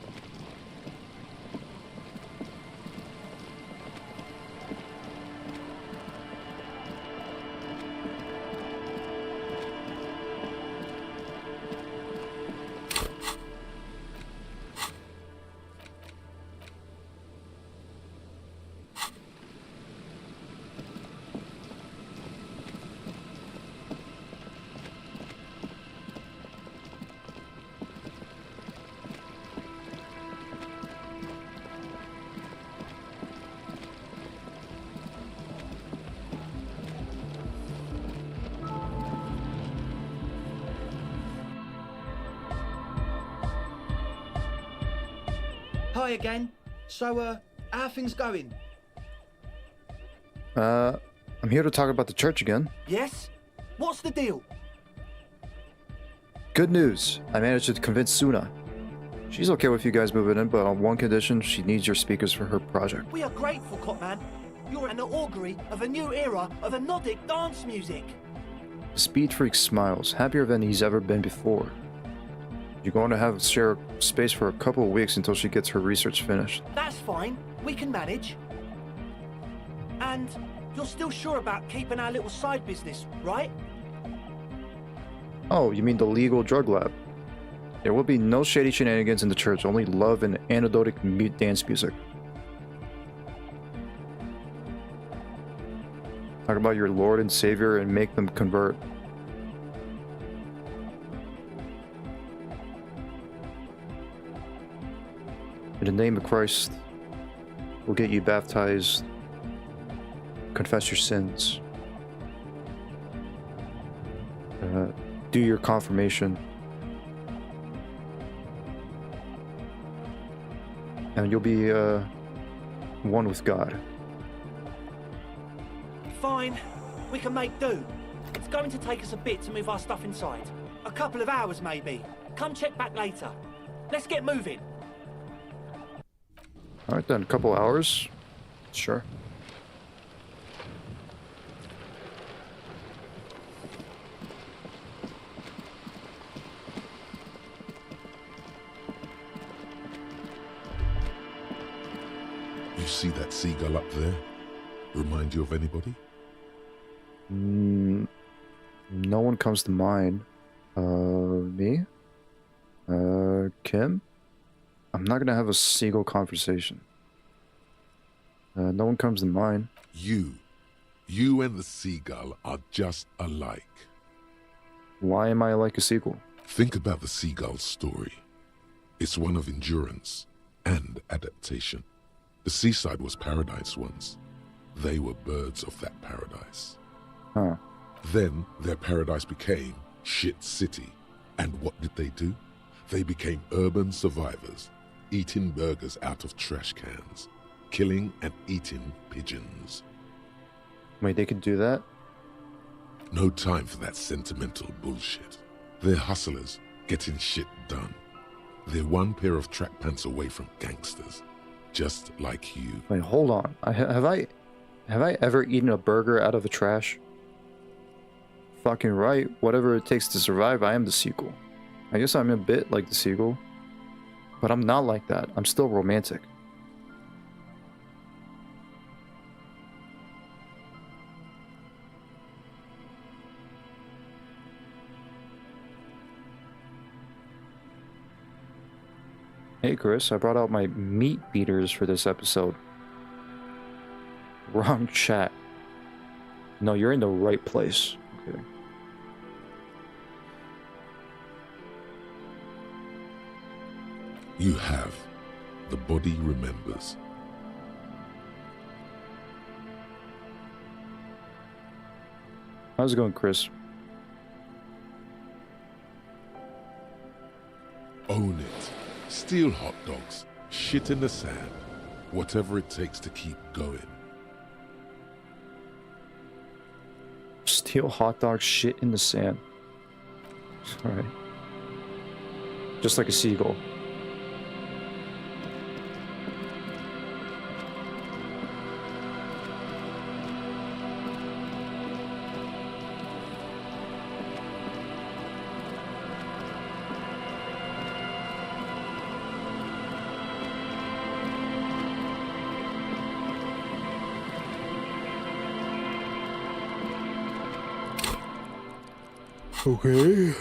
Hi again. So, how are things going? I'm here to talk about the church again. Yes? What's the deal? Good news. I managed to convince Suna. She's okay with you guys moving in, but on one condition, she needs your speakers for her project. We are grateful, Copman. You're an augury of a new era of anodic dance music. The Speed Freak smiles, happier than he's ever been before. You're going to have share space for a couple of weeks until she gets her research finished. That's fine. We can manage. And you're still sure about keeping our little side business, right? Oh, you mean the legal drug lab? There will be no shady shenanigans in the church, only love and anecdotic dance music. Talk about your Lord and Savior and make them convert. In the name of Christ, we'll get you baptized. Confess your sins. Do your confirmation. And you'll be one with God. Fine. We can make do. It's going to take us a bit to move our stuff inside. A couple of hours, maybe. Come check back later. Let's get moving. Alright then, a couple hours. Sure. You see that seagull up there? Remind you of anybody? No one comes to mind. Me? Kim? I'm not gonna have a seagull conversation. No one comes to mind. You and the seagull are just alike. Why am I like a seagull? Think about the seagull's story. It's one of endurance and adaptation. The seaside was paradise once. They were birds of that paradise. Huh. Then their paradise became shit city. And what did they do? They became urban survivors, eating burgers out of trash cans, killing and eating pigeons. Wait, they could do that? No time for that sentimental bullshit. They're hustlers, getting shit done. They're one pair of track pants away from gangsters, just like you. Wait, hold on. Have I ever eaten a burger out of the trash? Fucking right. Whatever it takes to survive, I am the seagull. I guess I'm a bit like the seagull, but I'm not like that. I'm still romantic. Hey Chris, I brought out my meat beaters for this episode. Wrong chat. No, you're in the right place. Okay. You have. The body remembers. How's it going, Chris? Own it. Steal hot dogs. Shit in the sand. Whatever it takes to keep going. Steal hot dog, shit in the sand. Alright. Just like a seagull. Okay.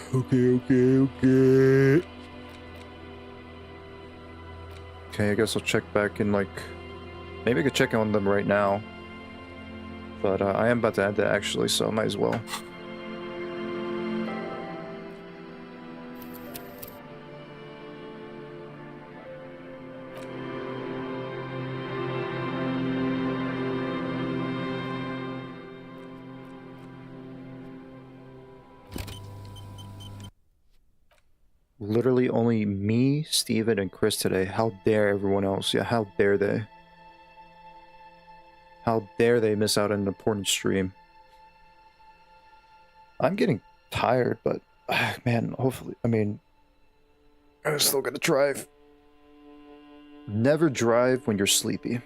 Okay, I guess I'll check back in, like... Maybe I could check on them right now. But I am about to add that, actually, so I might as well. Literally only me, Steven, and Chris today. How dare everyone else? Yeah, how dare they? How dare they miss out on an important stream? I'm getting tired, but man, hopefully, I mean, I'm still gonna drive. Never drive when you're sleepy.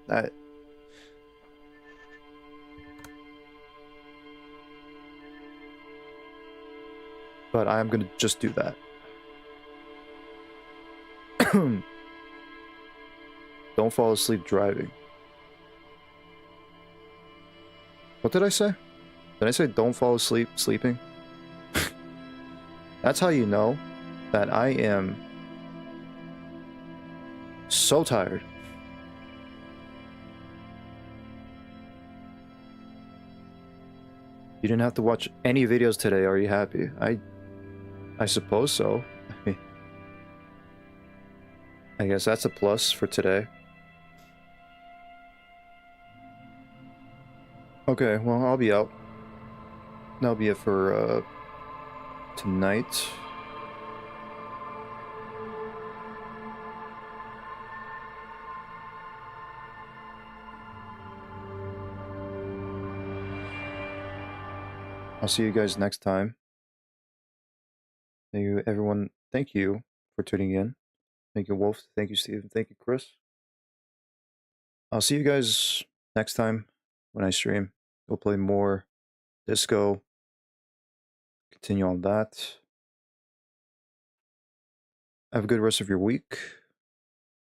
But I'm gonna just do that. Don't fall asleep driving. What did I say? Did I say don't fall asleep sleeping? That's how you know. that I am so tired. You didn't have to watch any videos today. Are you happy? I suppose so. I guess that's a plus for today. Okay, well, I'll be out. That'll be it for tonight. I'll see you guys next time. Thank you, everyone. Thank you for tuning in. Thank you, Wolf. Thank you, Steven. Thank you, Chris. I'll see you guys next time when I stream. We'll play more disco. Continue on that. Have a good rest of your week.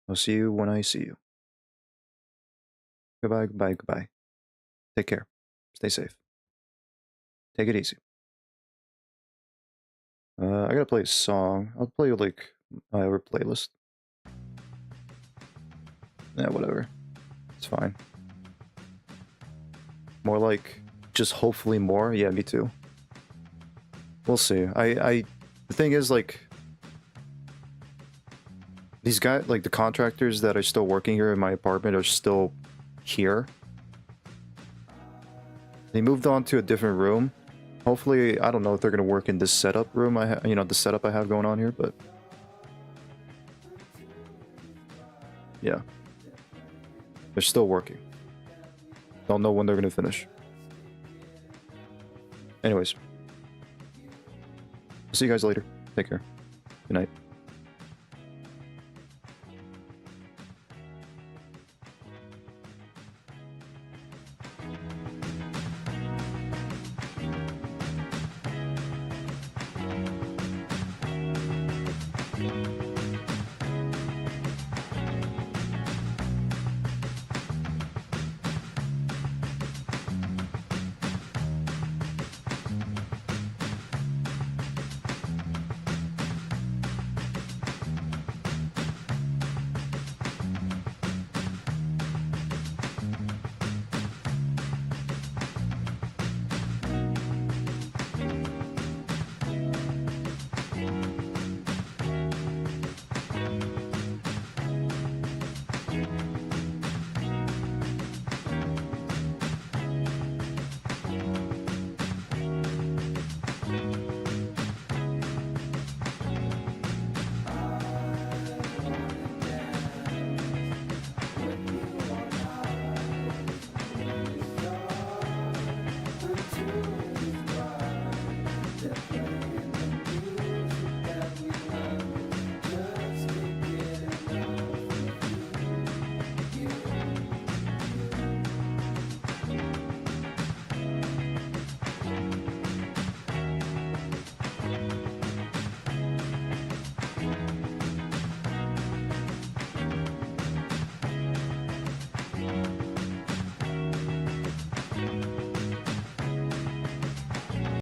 I'll see you when I see you. Goodbye, goodbye, goodbye. Take care. Stay safe. Take it easy. I gotta play a song. I'll play like my other playlist. Yeah, whatever. It's fine. More like just hopefully more. Yeah, me too. We'll see. The thing is, like, these guys, like the contractors that are still working here in my apartment are still here. They moved on to a different room. Hopefully, I don't know if they're gonna work in this setup room the setup I have going on here, but yeah. They're still working. Don't know when they're gonna finish. Anyways. See you guys later. Take care. Good night.